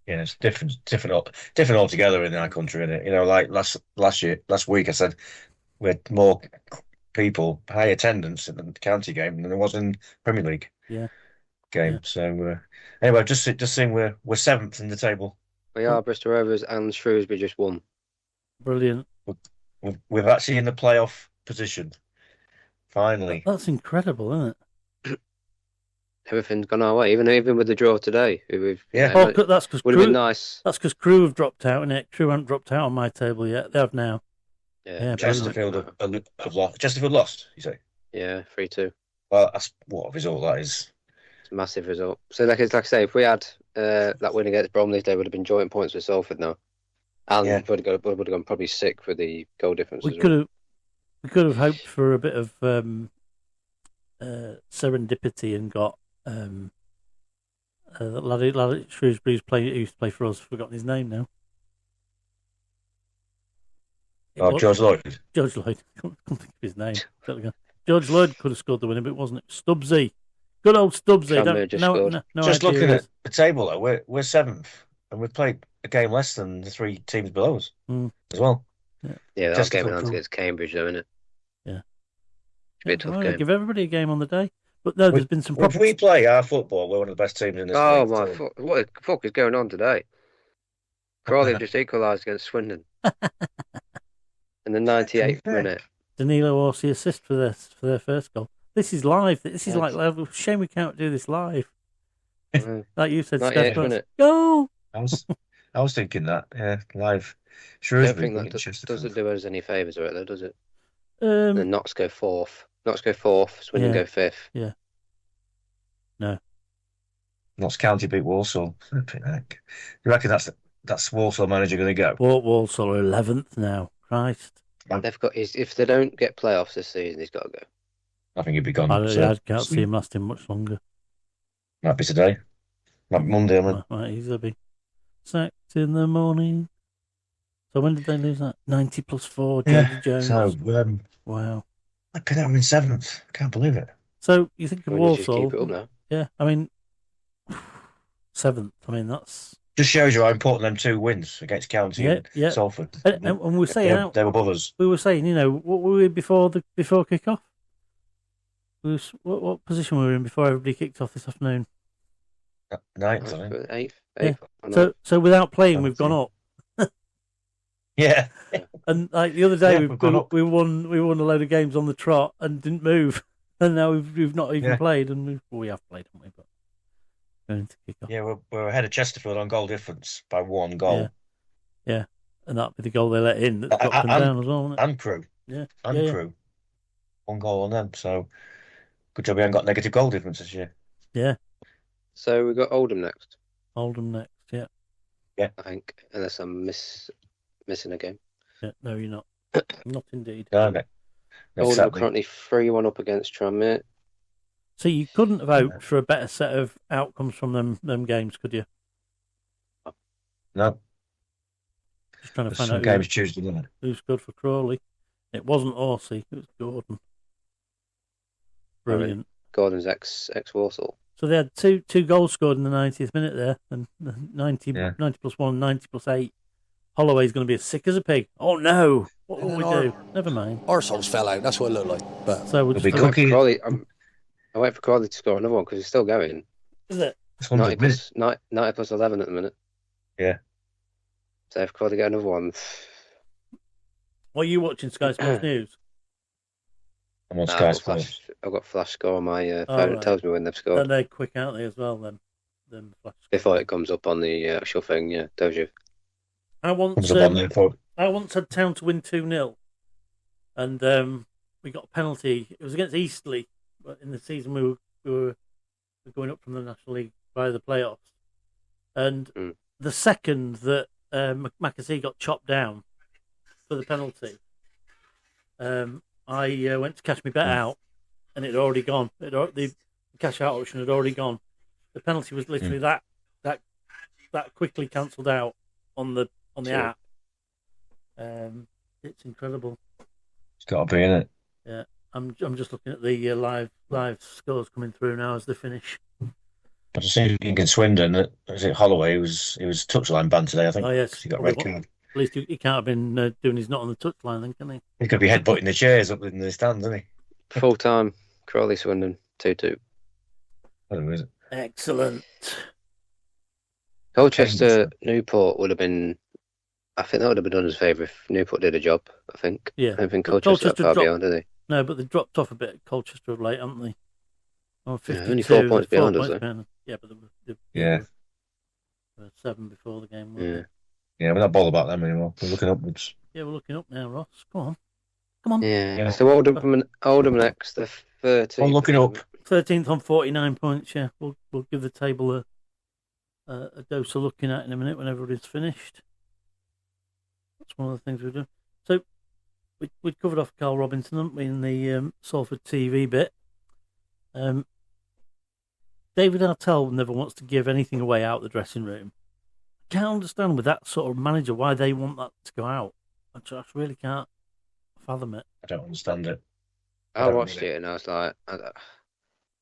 Yeah, it's different altogether in our country, isn't it? You know, like last week I said we had more people, high attendance in the county game than there was in Premier League game. Yeah. So anyway, just seeing we're 7th in the table. We are Bristol Rovers and Shrewsbury just won. Brilliant. We're actually in the playoff position. Finally. That's incredible, isn't it? Everything's gone our way, even with the draw today. That's because would have been nice. That's because Crew have dropped out, and Crew haven't dropped out on my table yet. They have now. Yeah, Chesterfield have lost. Chesterfield lost, you say? Yeah, 3-2. Well, that's what a result that is. It's a massive result. So, like I say, if we had that win against Bromley, they would have been joint points with Salford now, and would have gone probably 6th with the goal difference. We could have hoped for a bit of serendipity and got that lad at Shrewsbury's who used to play for us. I've forgotten his name now. George Lloyd. George Lloyd. I can't think of his name. George Lloyd could have scored the winner, but it wasn't. Stubbsy. Good old Stubbsy. Just looking at the table, though, we're 7th, and we've played a game less than the 3 teams below us as well. Yeah, that game against Cambridge, though, isn't it? Yeah. It's a bit tough game. Give everybody a game on the day. But no, there's been some problems. If we play our football, we're one of the best teams in this league. Oh, my fuck. What the fuck is going on today? Crawley have just equalised against Swindon. In the 98th minute. Danilo Orsi assist for their first goal. This is live. This is like level. Shame we can't do this live. Like you said, Steph. Go! I was thinking that, live. I don't think that doesn't do us any favours, right, though, does it? The Knox go 4th. Swindon go 5th. Yeah. No. Notts County beat Walsall. You reckon that's Walsall manager going to go? Walsall are 11th now. Christ. They've got if they don't get playoffs this season, he's got to go. I think he'd be gone. I can't see him lasting much longer. Might be today. Might be Monday, I mean. Might easily be. Sacked in the morning. So when did they lose that? 90 plus 4, Jody Jones. So, wow. I put them in 7th. Can't believe it. So you think of Walsall? Keep it up now. Yeah, I mean, 7th. I mean, that's just shows you how important them 2 wins against County and Salford. And we were saying they were above us. We were saying, what were we before kick off? What position were we in before everybody kicked off this afternoon? 9th, I think. 8th. So without playing, we've gone up. Yeah. And like the other day, we won a load of games on the trot and didn't move, and now we've not even played, and we have played, haven't we? But going to kick off. Yeah, we're ahead of Chesterfield on goal difference by 1 goal. Yeah, and that'd be the goal they let in that dropped them down as well, wasn't it? And Crew. Yeah, Crew. 1 goal on them. So good job we haven't got negative goal difference this year. Yeah. So we've got Oldham next. Yeah. Yeah. I think, unless I'm missing a game. Yeah, no, you're not. Not indeed. No. Oldham are currently 3-1 up against Tranmere. So you couldn't have hoped for a better set of outcomes from them games, could you? No. Just trying to find out games Tuesday night. Who's good for Crawley. It wasn't Orsi, it was Gordon. Brilliant. Gordon's ex Walsall. So they had two goals scored in the 90th minute there, and 90 plus 1, 90 plus 8. Holloway's going to be as sick as a pig. Oh no! What will we do? Never mind. Arseholes fell out. That's what it looked like. But so we'll I wait for Crawley to score another one because he's still going. Is it? 90 plus 11 at the minute. Yeah. So if Crawley get another one. What are you watching? Sky Sports News. I'm on Sky Sports. I've got flash score on my phone. It tells me when they've scored. And they're quick, aren't they, as well? Them flash. Before it comes up on the actual thing, yeah, tells you. I once had Town to win 2-0, and we got a penalty. It was against Eastleigh, but in the season we were going up from the National League via the playoffs. And the second that McAsee got chopped down for the penalty, I went to cash my bet out, and it had already gone. The cash out option had already gone. The penalty was literally that quickly cancelled out on the app, It's incredible. It's got to be, in it. Yeah, I'm just looking at the live scores coming through now as they finish. But I see against Swindon, was it Holloway? He was touchline banned today, I think. Oh yes, 'cause he got red card. At least he can't have been doing his not on the touchline, then, can he? He could be headbutting the chairs up in the stands, isn't he? Full time, Crawley Swindon 2-2. Is it? Excellent. Colchester Newport would have been. I think that would have been done us a favour if Newport did a job. I think. Yeah. I don't think Colchester that far beyond, are they? No, but they dropped off a bit at Colchester of late, haven't they? Oh, only 4 points behind us, though. Yeah, but they were 7 before the game. Yeah. Yeah, we're not bothered about them anymore. We're looking upwards. Yeah, we're looking up now, Ross. Come on. Yeah. So Oldham next, the 13th. I'm looking up. 13th on 49 points. Yeah, we'll give the table a dose of looking at in a minute when everybody's finished. That's one of the things we do. So we'd covered off Karl Robinson, haven't we, in the Salford TV bit. David Artell never wants to give anything away out the dressing room. I can't understand with that sort of manager why they want that to go out. I just really can't fathom it. I don't understand it. I watched it and I was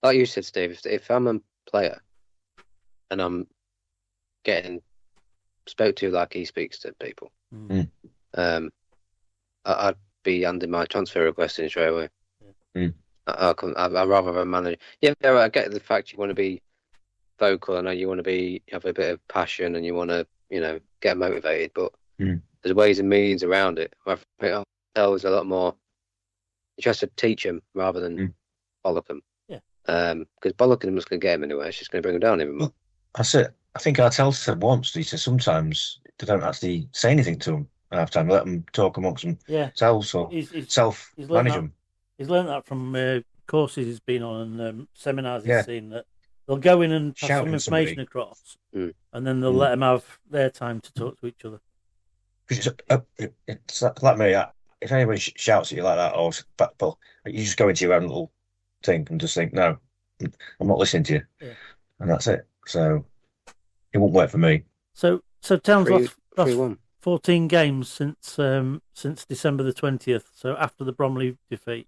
like you said, Steve, if I'm a player and I'm getting spoke to like he speaks to people, I'd be handing my transfer request in straight away. I'd rather have a manager. Yeah, I get the fact you want to be vocal. I know you want to have a bit of passion and you want to, get motivated. But there's ways and means around it. I think Artell's a lot more. You just have to teach him rather than bollock him. Yeah. Because bollocking him is going to get him anywhere. It's just going to bring him down even more. That's it. I think Artell said once. He said sometimes they don't actually say anything to him at half time. Let them talk amongst themselves or self-manage them. He's learned that from courses he's been on and seminars he's seen, that they'll go in and pass some information across, and then they'll let them have their time to talk to each other. It's like me. If anybody shouts at you like that, or you just go into your own little thing and just think, no, I'm not listening to you, and that's it. So it won't work for me. So Town's lost 14 games since December the 20th. So after the Bromley defeat.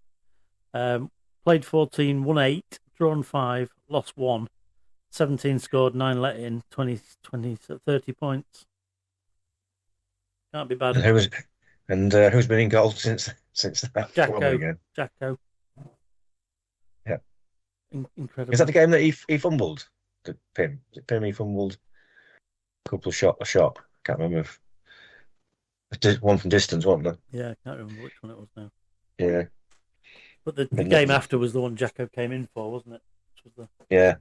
Played 14, won 8, drawn 5, lost 1, 17 scored, 9 let in, 30 points. Can't be bad. And who's been in goal since that? Jacko. Yeah. Incredible. Is that the game that he fumbled? Pim? Is it Pim he fumbled? A couple of a shot. Can't remember. One from distance, wasn't there? Yeah, I can't remember which one it was now. Yeah. But the game after was the one Jacko came in for, wasn't it? Yeah,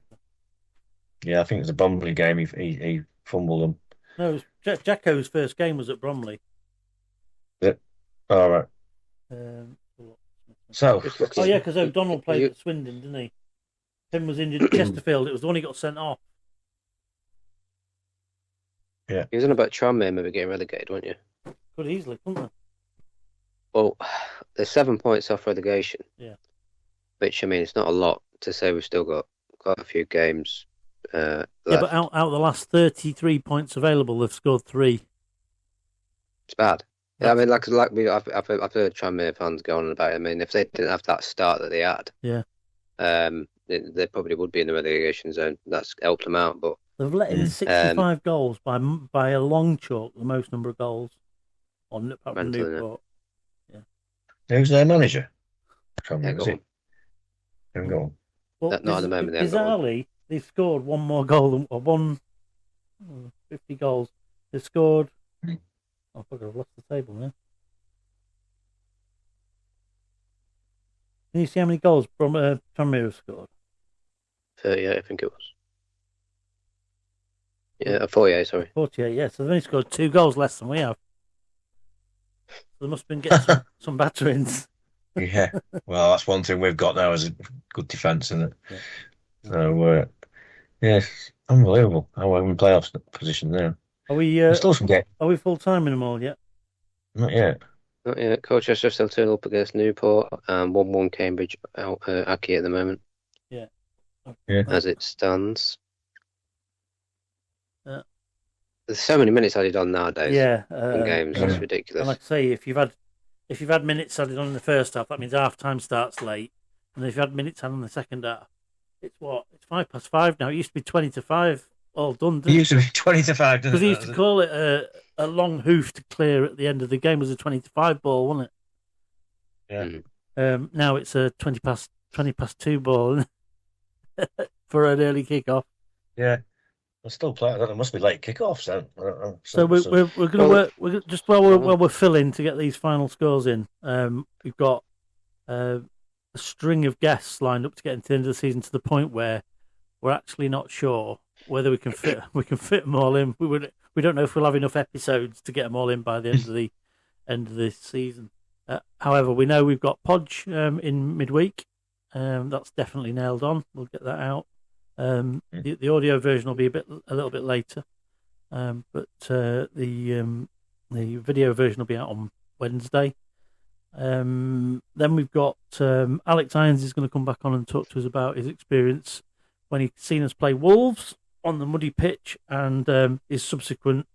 I think it was a Bromley game. He fumbled them. No, it was Jacko's first game was at Bromley. Yeah. All right. Because O'Donnell played at Swindon, didn't he? Tim was injured at Chesterfield. It was the one he got sent off. Yeah. He was on about Tranmere maybe getting relegated, weren't you? Could easily, couldn't they? Well, they're 7 points off relegation. Yeah. Which, I mean, it's not a lot to say we've still got quite a few games left. Yeah, but out of the last 33 points available, they've scored 3. It's bad. Yeah, I mean, I've heard Tranmere fans go on about it. I mean, if they didn't have that start that they had, they probably would be in the relegation zone. That's helped them out, but they've let in 65 goals by a long chalk, the most number of goals on Newport. Who's their manager? Go on. Well, not at the moment. Bizarrely, they've scored one more goal than 50 goals. They've scored. Oh, fuck, I've lost the table now. Can you see how many goals Tranmere have scored? 38, I think it was. Yeah, 48, sorry. 48, yeah. So they've only scored 2 goals less than we have. So they must have been getting some batterings. Yeah. Well, that's one thing we've got now is a good defence, isn't it? Yeah. So, yes, unbelievable how we're in playoff position now. Are we? Still some game. Are we full time in them all yet? Not yet. Not yet. Colchester still turning up against Newport and 1-1 Cambridge out Aki at the moment. Yeah. Okay. As it stands. There's so many minutes added on nowadays. Yeah, in games, it's ridiculous. And like I say, if you've had minutes added on in the first half, that means half time starts late. And if you had minutes added on the second half, it's 5:05 now. It used to be 20 to 5, all done. It used to be 20 to 5, didn't it? Because they used to call it a long hoof to clear at the end of the game was a 20 to 5 ball, wasn't it? Yeah. Now it's a 20 past 2 ball for an early kick-off. Yeah. We'll still play. I don't know, it must be late kickoffs then. So we're going to work. We're just while we're filling to get these final scores in. We've got a string of guests lined up to get into the end of the season to the point where we're actually not sure whether we can fit them all in. We don't know if we'll have enough episodes to get them all in by the end of this season. However, we know we've got Podge in midweek. That's definitely nailed on. We'll get that out. The audio version will be a little bit later, but the video version will be out on Wednesday. Then we've got Alex Irons is going to come back on and talk to us about his experience when he's seen us play Wolves on the muddy pitch and his subsequent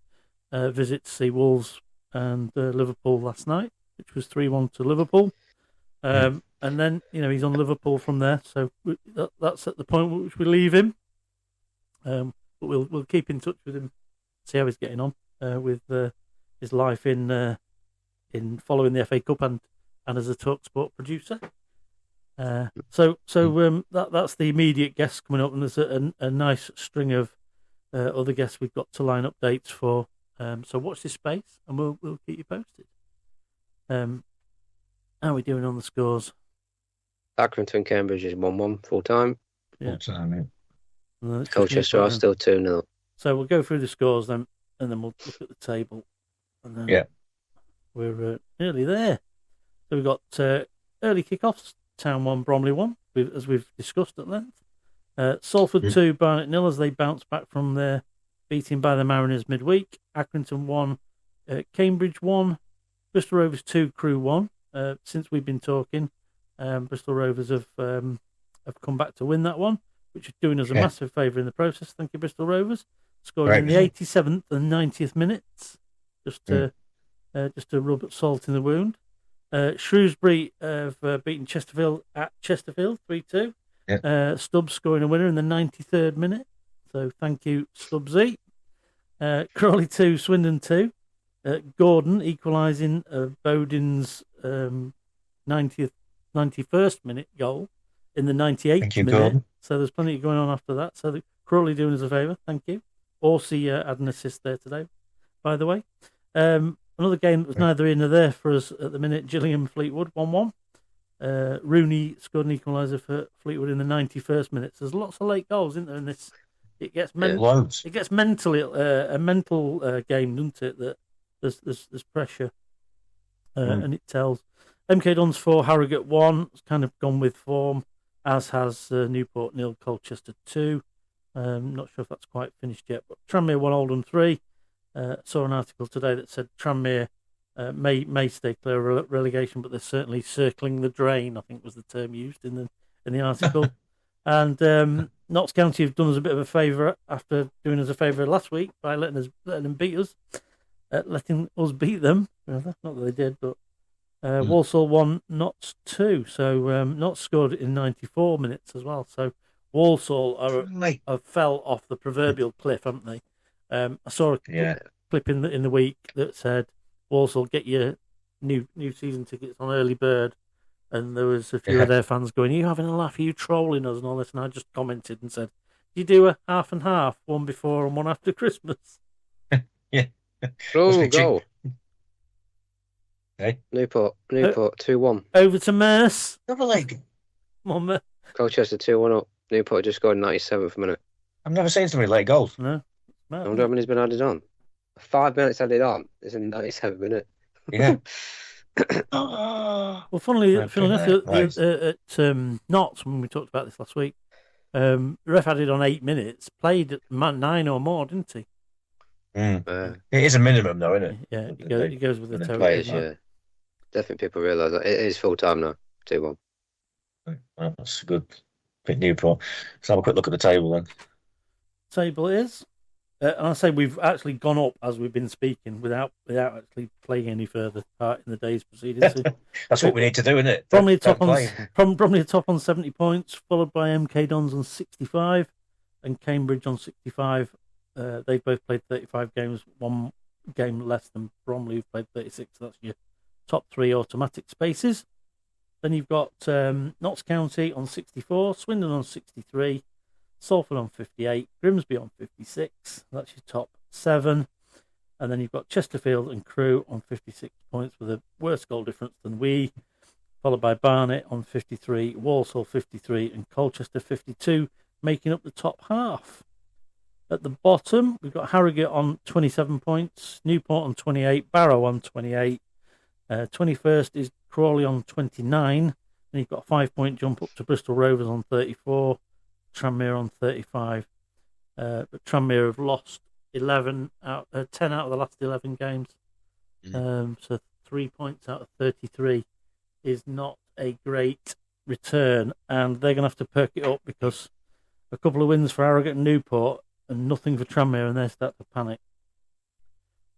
visit to see Wolves and Liverpool last night, which was 3-1 to Liverpool. And then, he's on Liverpool from there. So that's at the point at which we leave him. But we'll keep in touch with him, see how he's getting on with his life in following the FA Cup and as a TalkSport producer. So that's the immediate guests coming up, and there's a nice string of other guests we've got to line up dates for. So watch this space, and we'll keep you posted. How are we doing on the scores? Accrington Cambridge is 1-1 full time. Yeah. Full time, yeah. Colchester are still 2-0. So we'll go through the scores then, and then we'll look at the table. And then we're nearly there. So we've got early kickoffs. Town 1, Bromley 1, as we've discussed at length. Salford 2, Barnet 0 as they bounce back from their beating by the Mariners midweek. Accrington 1, Cambridge 1, Bristol Rovers 2, Crew 1. Since we've been talking, Bristol Rovers have come back to win that one, which is doing us a massive favour in the process. Thank you, Bristol Rovers. Scoring in the 87th and 90th minutes, just to rub salt in the wound. Shrewsbury have beaten Chesterfield at Chesterfield 3-2. Stubbs scoring a winner in the 93rd minute. So thank you, Stubbsy. Crawley 2, Swindon 2. Gordon equalising Bowden's 91st minute goal in the 98th minute. Gordon. So there's plenty going on after that. So Crawley doing us a favour. Thank you. Orsi had an assist there today, by the way. Another game that was neither in nor there for us at the minute, Gillingham Fleetwood 1-1. Rooney scored an equaliser for Fleetwood in the 91st minute. So there's lots of late goals, isn't there? And it gets mentally a mental game, doesn't it? That there's pressure, and it tells. MK Dons 4, Harrogate 1. It's kind of gone with form, as has Newport 0, Colchester 2. Not sure if that's quite finished yet, but Tranmere 1, Oldham 3. Saw an article today that said Tranmere may stay clear of relegation, but they're certainly circling the drain, I think was the term used in the article. And Notts County have done us a bit of a favour after doing us a favour last week by letting them beat us, letting us beat them. Not that they did, but Walsall 1, Notts 2. So Notts scored in 94 minutes as well. So Walsall have fell off the proverbial cliff, haven't they? I saw a clip in the week that said, Walsall, get your new season tickets on early bird. And there was a few of their fans going, are you having a laugh? Are you trolling us and all this? And I just commented and said, you do a half and half, one before and one after Christmas. Goal. Hey? Newport 2-1. Over to Merce. Another leg. Come on, Colchester 2-1 up. Newport just scored 97th minute. I've never seen so many late goals. No. I wonder how many's been added on. 5 minutes added on. It's in 97 minute. Yeah. Well, funnily enough, at Notts, when we talked about this last week, the ref added on 8 minutes, played at 9 or more, didn't he? It is a minimum, though, isn't it? Yeah, he goes with the total. Players, definitely people realise that it is full time now. 2-1. Well, that's a good bit Newport. Let's have a quick look at the table then. Table is and I say we've actually gone up as we've been speaking without actually playing any further part in the day's proceedings. That's what we need to do, isn't it? Bromley top on 70 points, followed by MK Dons on 65 and Cambridge on 65. They've both played 35 games, one game less than Bromley, who've played 36. So that's your top three automatic spaces. Then you've got Notts County on 64, Swindon on 63, Salford on 58, Grimsby on 56. That's your top 7. And then you've got Chesterfield and Crewe on 56 points with a worse goal difference than we, followed by Barnet on 53, Walsall 53 and Colchester 52, making up the top half. At the bottom, we've got Harrogate on 27 points, Newport on 28, Barrow on 28. 21st is Crawley on 29. Then you've got a 5-point jump up to Bristol Rovers on 34, Tranmere on 35. But Tranmere have lost 10 out of the last 11 games. So 3 points out of 33 is not a great return. And they're going to have to perk it up because a couple of wins for Harrogate and Newport and nothing for Tranmere, and they start to panic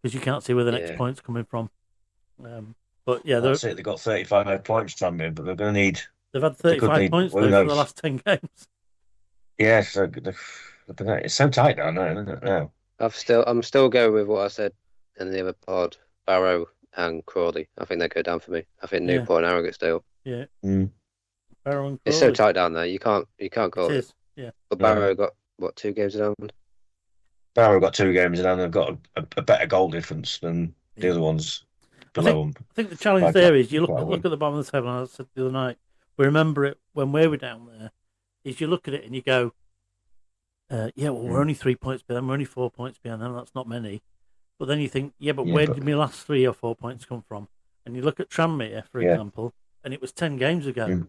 because you can't see where the next point's coming from. But yeah, that's it. They've got 35 points, Tranmere, but they're going to need. They've had 35 points for the last 10 games. Yeah, so it's so tight down there, isn't it? Now I'm still going with what I said in the other pod. Barrow and Crawley. I think they go down for me. I think Newport and Harrogate still. Yeah. Mm. Barrow and Crawley. It's so tight down there. You can't go. It is. Yeah. But Barrow got 2 games in hand. Barrow got 2 games in hand. They've got a better goal difference than the other ones below them. I think the challenge there is you look at the bottom of the table. And I said the other night, we remember it when we were down there. Is you look at it and you go, we're only 3 points behind them. We're only 4 points behind them. That's not many. But then you think, where did my last 3 or 4 points come from? And you look at Tranmere, for example, and it was 10 games ago,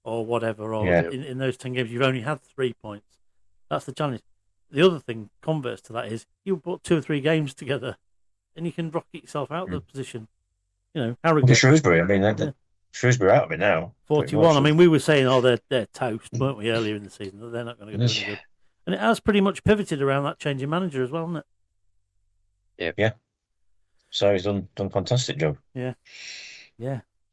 or whatever. Or in those 10 games, you've only had 3 points. That's the challenge. The other thing, converse to that, is you put 2 or 3 games together, and you can rocket yourself out of the position. Harrogate. Shrewsbury. I mean, Shrewsbury out of it now. 41. I mean, we were saying, they're toast, weren't we, earlier in the season? That they're not going to get very good. And it has pretty much pivoted around that change in manager as well, hasn't it? Yeah. So he's done a fantastic job. Yeah.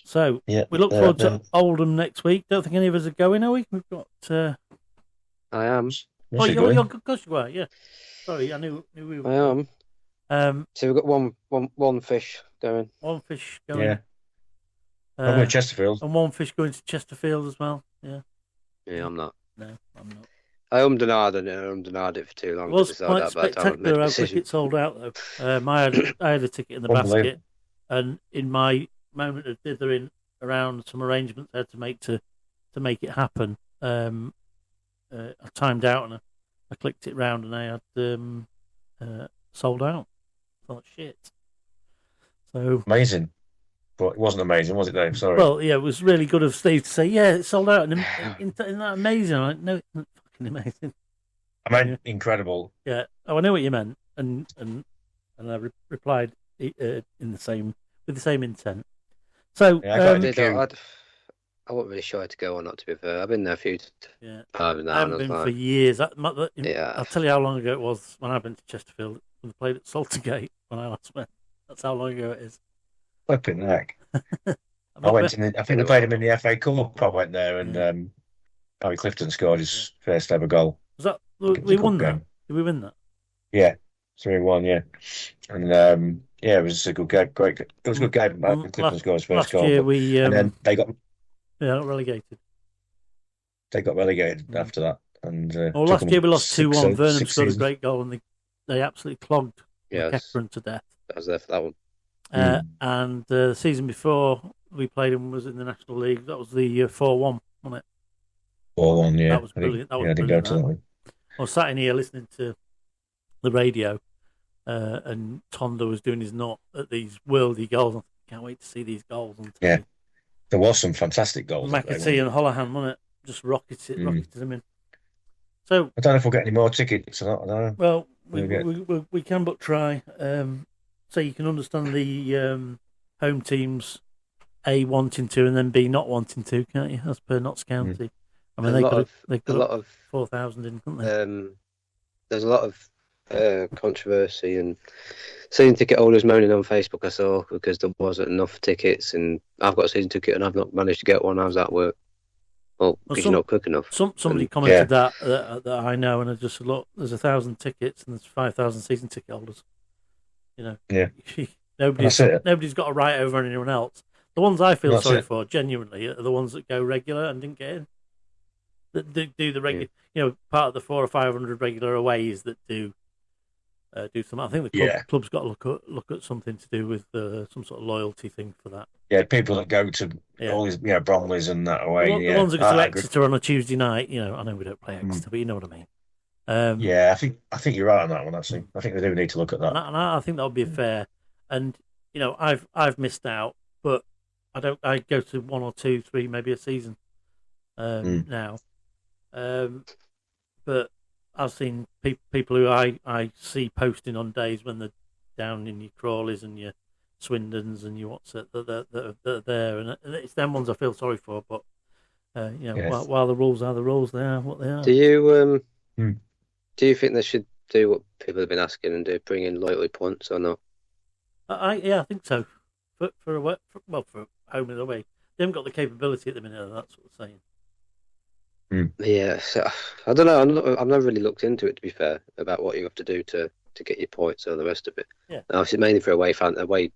So we look forward to Oldham next week. Don't think any of us are going, are we? We've got. I am. Oh, you're gosh, you are. Yeah. Sorry, I knew we were. I am. So we've got one fish going. One fish going. Yeah. I'm going to Chesterfield. And one fish going to Chesterfield as well. Yeah. Yeah, I'm not. No, I'm not. I ummed it for too long. It was quite spectacular how quick it sold out, though. I had a ticket in the basket, and in my moment of dithering around some arrangements I had to make to make it happen, I timed out and I clicked it round, and I had sold out. I thought, shit. So amazing. But it wasn't amazing, was it, Dave? Sorry. Well, yeah, it was really good of Steve to say, it sold out. And isn't that amazing? I'm like, no, it's not fucking amazing. I meant incredible. Yeah. Oh, I know what you meant. And I replied with the same intent. So, I wasn't really sure to go or not, to be fair. I've been there a few times now. I haven't been for years. I'll tell you how long ago it was when I went to Chesterfield and played at Saltergate when I last went. That's how long ago it is. Flipping heck. I think they played him in the FA Cup. I went there and Harry Clifton scored his first ever goal. Was that we won that? Did we win that? Yeah, 3-1. Yeah, and it was a good game. Great. It was a good game. Clifton scored his first goal. Last year and then they got relegated. They got relegated after that. And last year we lost 2-1. Vernam scored a great goal, and they absolutely clogged Keckeren to death. I was there for that one. And the season before we played him was in the National League. That was the 4-1, wasn't it? 4-1, yeah. That was brilliant. I didn't go to that one. I was sat in here listening to the radio, and Tonda was doing his knot at these worldy goals. I can't wait to see these goals on TV. Yeah, there was some fantastic goals. McAtee and Holohan, wasn't it? Just rocketed them in. So I don't know if we'll get any more tickets or not. I don't know. Well, we can but try. So you can understand the home teams A wanting to and then B not wanting to, can't you? As per Notts County. I mean, they got 4,000 in, couldn't they? There's a lot of controversy and season ticket holders moaning on Facebook. I saw because there wasn't enough tickets, and I've got a season ticket and I've not managed to get one. How's that work? Well, because you're not quick enough. Somebody commented that I know, and I just said, look, there's 1,000 tickets and there's 5,000 season ticket holders. Nobody's got a right over anyone else. The ones I feel sorry for, genuinely, are the ones that go regular and didn't get in. That do the regular, part of the 400 or 500 regular aways that do some. I think the club's got to look at something to do with some sort of loyalty thing for that. Yeah, people that go to all these, Bromleys and that away. The ones that go to Exeter on a Tuesday night, I know we don't play Exeter, but you know what I mean. I think you're right on that one. Actually, I think they do need to look at that. And I think that would be fair. And I've missed out, but I go to 1 or 2, 3, maybe a season now. But I've seen people who I see posting on days when they're down in your Crawleys and your Swindons and your that are there, and it's them ones I feel sorry for. But while the rules are the rules, they are what they are. Do you think they should do what people have been asking and bring in loyalty points or not? I think so. For home and away, they haven't got the capability at the minute. That's what I'm saying. Yeah, so, I don't know. I've never really looked into it, to be fair, about what you have to do to get your points and the rest of it. Yeah, obviously mainly for away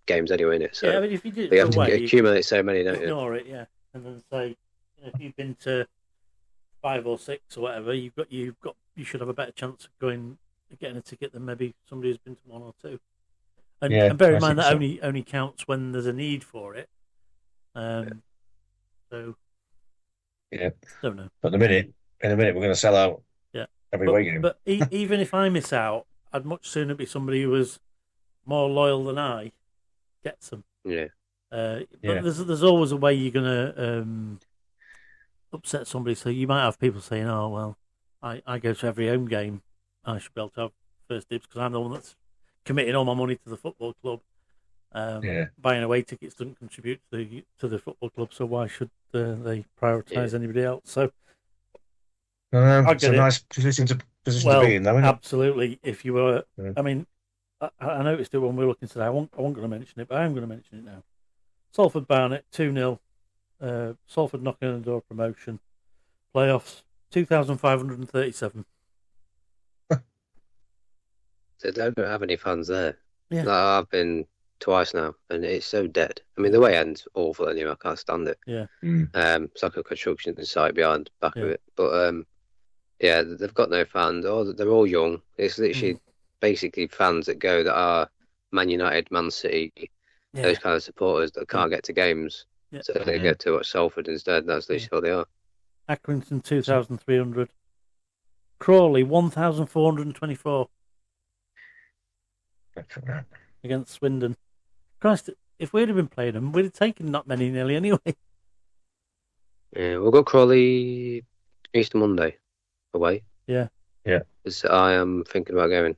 games anyway, innit? So I mean, if you do it you have away, to accumulate so many, don't you? Ignore it, and then say, if you've been to 5 or 6 or whatever, you should have a better chance of getting a ticket than maybe somebody who's been to 1 or 2. And bear in mind that only counts when there's a need for it. So. Yeah. Don't know. But in a minute, we're going to sell out every away game. But even if I miss out, I'd much sooner be somebody who was more loyal than I gets them. Yeah. But there's always a way you're going to upset somebody. So you might have people saying, oh, well, I go to every home game. I should be able to have first dibs because I'm the one that's committing all my money to the football club. Buying away tickets doesn't contribute to the football club, so why should they prioritise anybody else? So it's a nice position to be in, though, isn't it? Absolutely. If you were, I mean, I noticed it when we were looking today. I wasn't going to mention it, but I am going to mention it now. Salford Barnet 2-0. Salford knocking on the door promotion. Playoffs 2,537. They don't have any fans there. Yeah, I've been twice now, and it's so dead. I mean, the way end's awful anyway. I can't stand it. Yeah. It's like a construction site back of it. But they've got no fans. They're all young. It's literally basically fans that go that are Man United, Man City, those kind of supporters that can't get to games. Yeah. So they go to watch Salford instead. That's literally all they are. Accrington 2,300. Crawley 1,424. Against Swindon. Christ, if we'd have been playing them, we'd have taken not many nearly anyway. Yeah, we've got Crawley Easter Monday away. Yeah. Because I am thinking about going.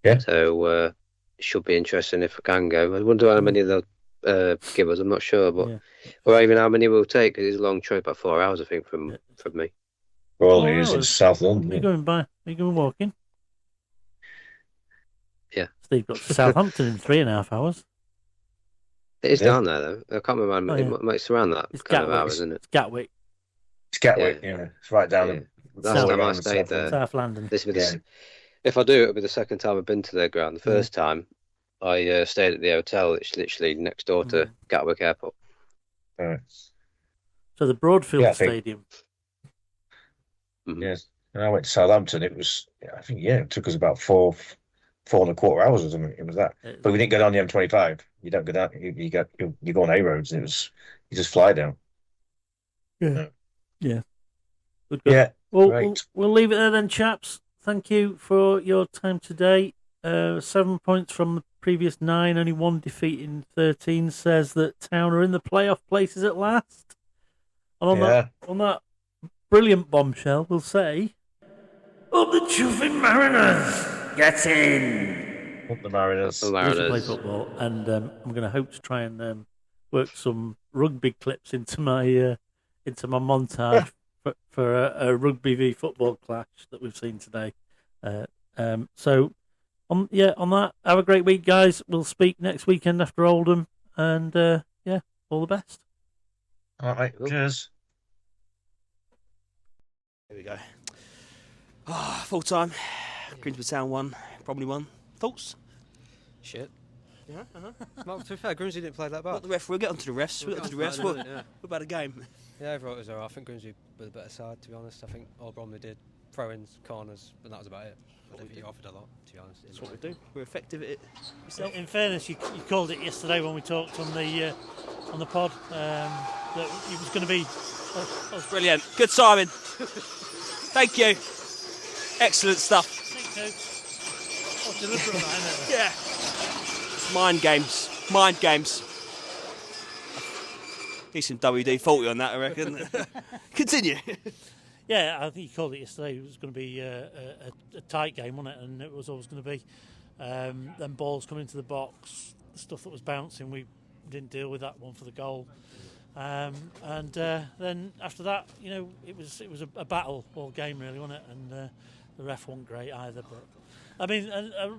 Yeah. So it should be interesting if I can go. I wonder how many they'll give us. I'm not sure, but or even how many we'll take. Because it's a long trip, about 4 hours, I think, from me. Well, it is in South London. Are you going walking? Yeah. Steve got to Southampton in 3.5 hours. It is down there, though. I can't remember. It's around that kind of hours, isn't it? It's Gatwick. It's Gatwick, It's right down there. Last time I stayed there. South London. If I do, it'll be the second time I've been to their ground. The first time, I stayed at the hotel. It's literally next door to Gatwick Airport. Right. So the Broadfield Stadium. Yes. And I went to Southampton. It was, I think, it took us about 4.25 hours or something. It was that, but we didn't go down the M25. You don't go down. You go on A roads. And you just fly down. Yeah. Good. Yeah. Well, we'll leave it there then, chaps. Thank you for your time today. 7 points from the previous 9, only 1 defeat in 13. Says that Town are in the playoff places at last. And on that brilliant bombshell, we'll say, "Up the chuffing Mariners! Get in!" Up the Mariners. The Mariners. To play football, and I'm going to hope to try and work some rugby clips into my montage for a rugby v football clash that we've seen today. So, on that, have a great week, guys. We'll speak next weekend after Oldham, and all the best. All right, cheers. Here we go. Full time. Grimsby Town won, Bromley won. Thoughts? Shit. Yeah, I know. Well, to be fair, Grimsby didn't play that bad. What the ref? We'll get onto the refs. What about the game? Yeah, overall it was alright. I think Grimsby were the better side, to be honest. I think all Bromley did throw-ins, corners, and that was about it. I don't think you offered a lot, to be honest. That's what we do. We're effective at it. Yourself? In fairness, you called it yesterday when we talked on the pod that it was going to be. Brilliant. Good timing. Thank you. Excellent stuff. Yeah. Mind games. Decent WD-40 on that, I reckon. Continue. Yeah, I think you called it yesterday. It was going to be a tight game, wasn't it? And it was always going to be. Then balls coming into the box, the stuff that was bouncing, we didn't deal with that one for the goal. And then after that, it was a battle all game, really, wasn't it? And the ref wasn't great either. But I mean,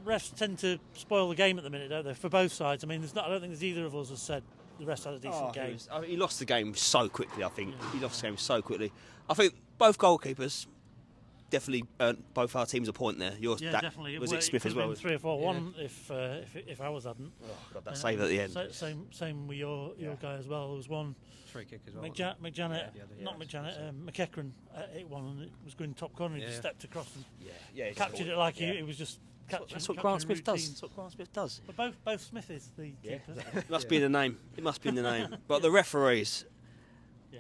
refs tend to spoil the game at the minute, don't they? For both sides. I mean, I don't think there's either of us has said the rest had a decent game. He lost the game so quickly, I think. Yeah. He lost the game so quickly. I think both goalkeepers definitely earned both our teams a point there. Definitely. Was it Smith as well? 3 or 4-1 if ours hadn't. Oh, God, that save at the end. Same with your guy as well. There was one free kick as well. McEachran hit one and it was going top corner. He just stepped across and captured it like it was just. That's what Grant Smith does. But both Smith is the keeper. It must be in the name. But the referees,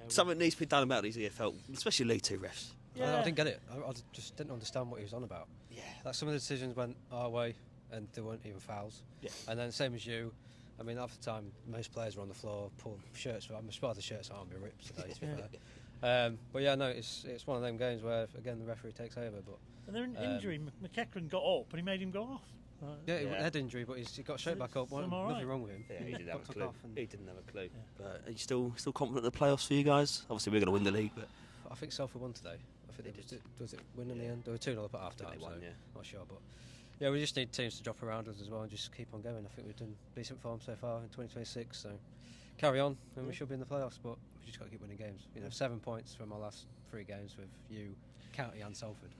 something needs to be done about these EFL, especially League 2 refs. I didn't get it. I just didn't understand what he was on about. Yeah. Like some of the decisions went our way and there weren't even fouls. Yeah. And then same as you. I mean, half the time most players were on the floor, pulled shirts. I'm surprised the shirts aren't being ripped today. To be fair. But yeah, no, it's one of them games where again the referee takes over. But and then injury, McEachran got up and he made him go off. Head injury, but he got straight back up. Nothing wrong with him. Yeah, he didn't have a clue. He didn't have a clue. Yeah. But are you still confident in the playoffs for you guys? Obviously, we're going to win the league, but I think Salford won today. I think was it win in the end? They were 2-0 up at half time. They won, not sure, but yeah, we just need teams to drop around us as well and just keep on going. I think we've done decent form so far in 2026, so carry on and we should be in the playoffs. But we just got to keep winning games. 7 points from our last 3 games with you, County and Salford.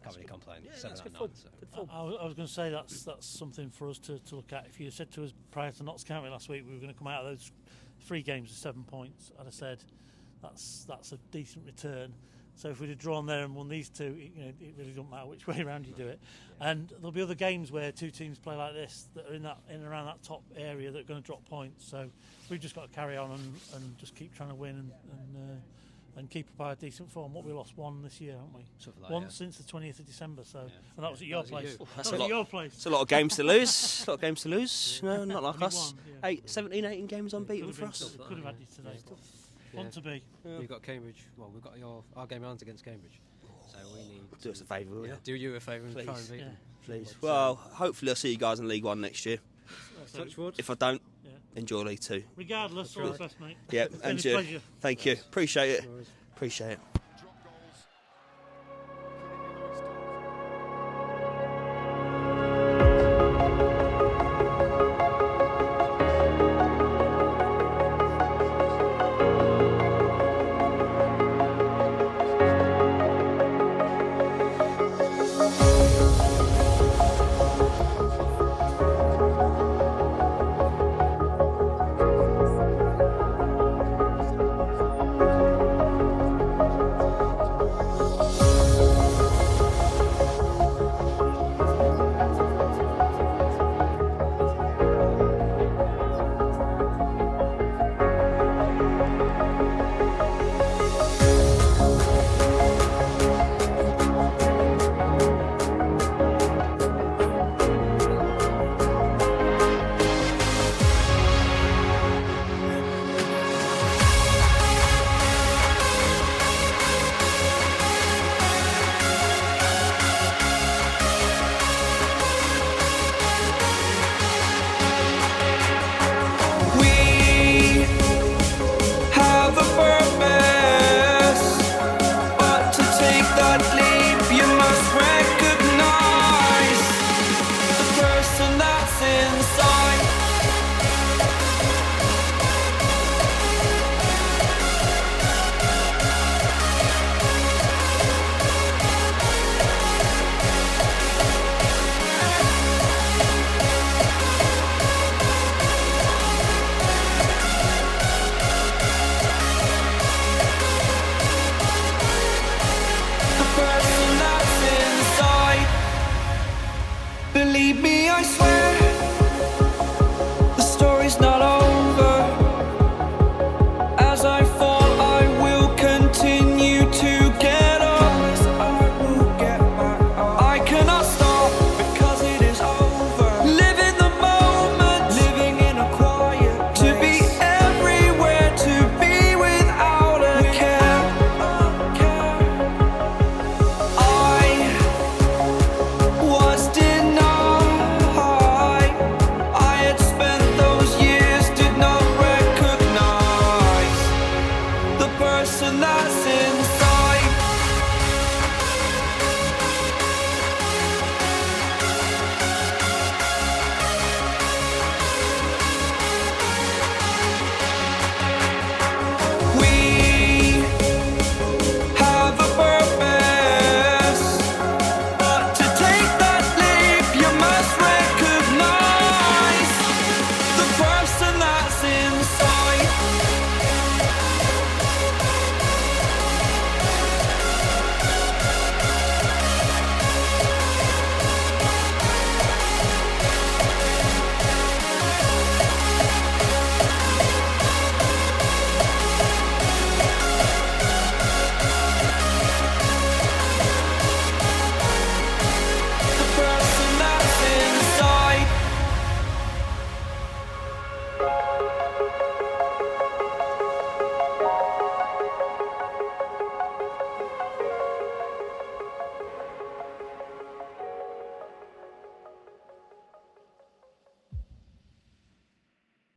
Can't really complain. Yeah, 7 that's out good 9. I was going to say that's something for us to look at. If you had said to us prior to Notts County last week we were going to come out of those 3 games with 7 points, I'd have said that's a decent return. So if we'd have drawn there and won these 2, it really doesn't matter which way around you do it. Yeah. And there'll be other games where 2 teams play like this that are in and around that top area that are going to drop points. So we've just got to carry on and just keep trying to win and keep up our decent form. We lost 1 this year, haven't we? Once since the 20th of December. So and that was at your place. That's a lot. It's a lot of games to lose. No, not like us. 17-18 games unbeaten for us. Could have had you today. Want to be. You've got Cambridge. Well, we've got our game on against Cambridge. So we need do us a favour, will you? Do you a favour and try and beat them. Please. Well, hopefully I'll see you guys in League 1 next year. Touchwood. If I don't, enjoy League 2. Regardless, all the best, mate. Yeah, and you. Thank you. Appreciate it. Believe me, I swear, the story's not over.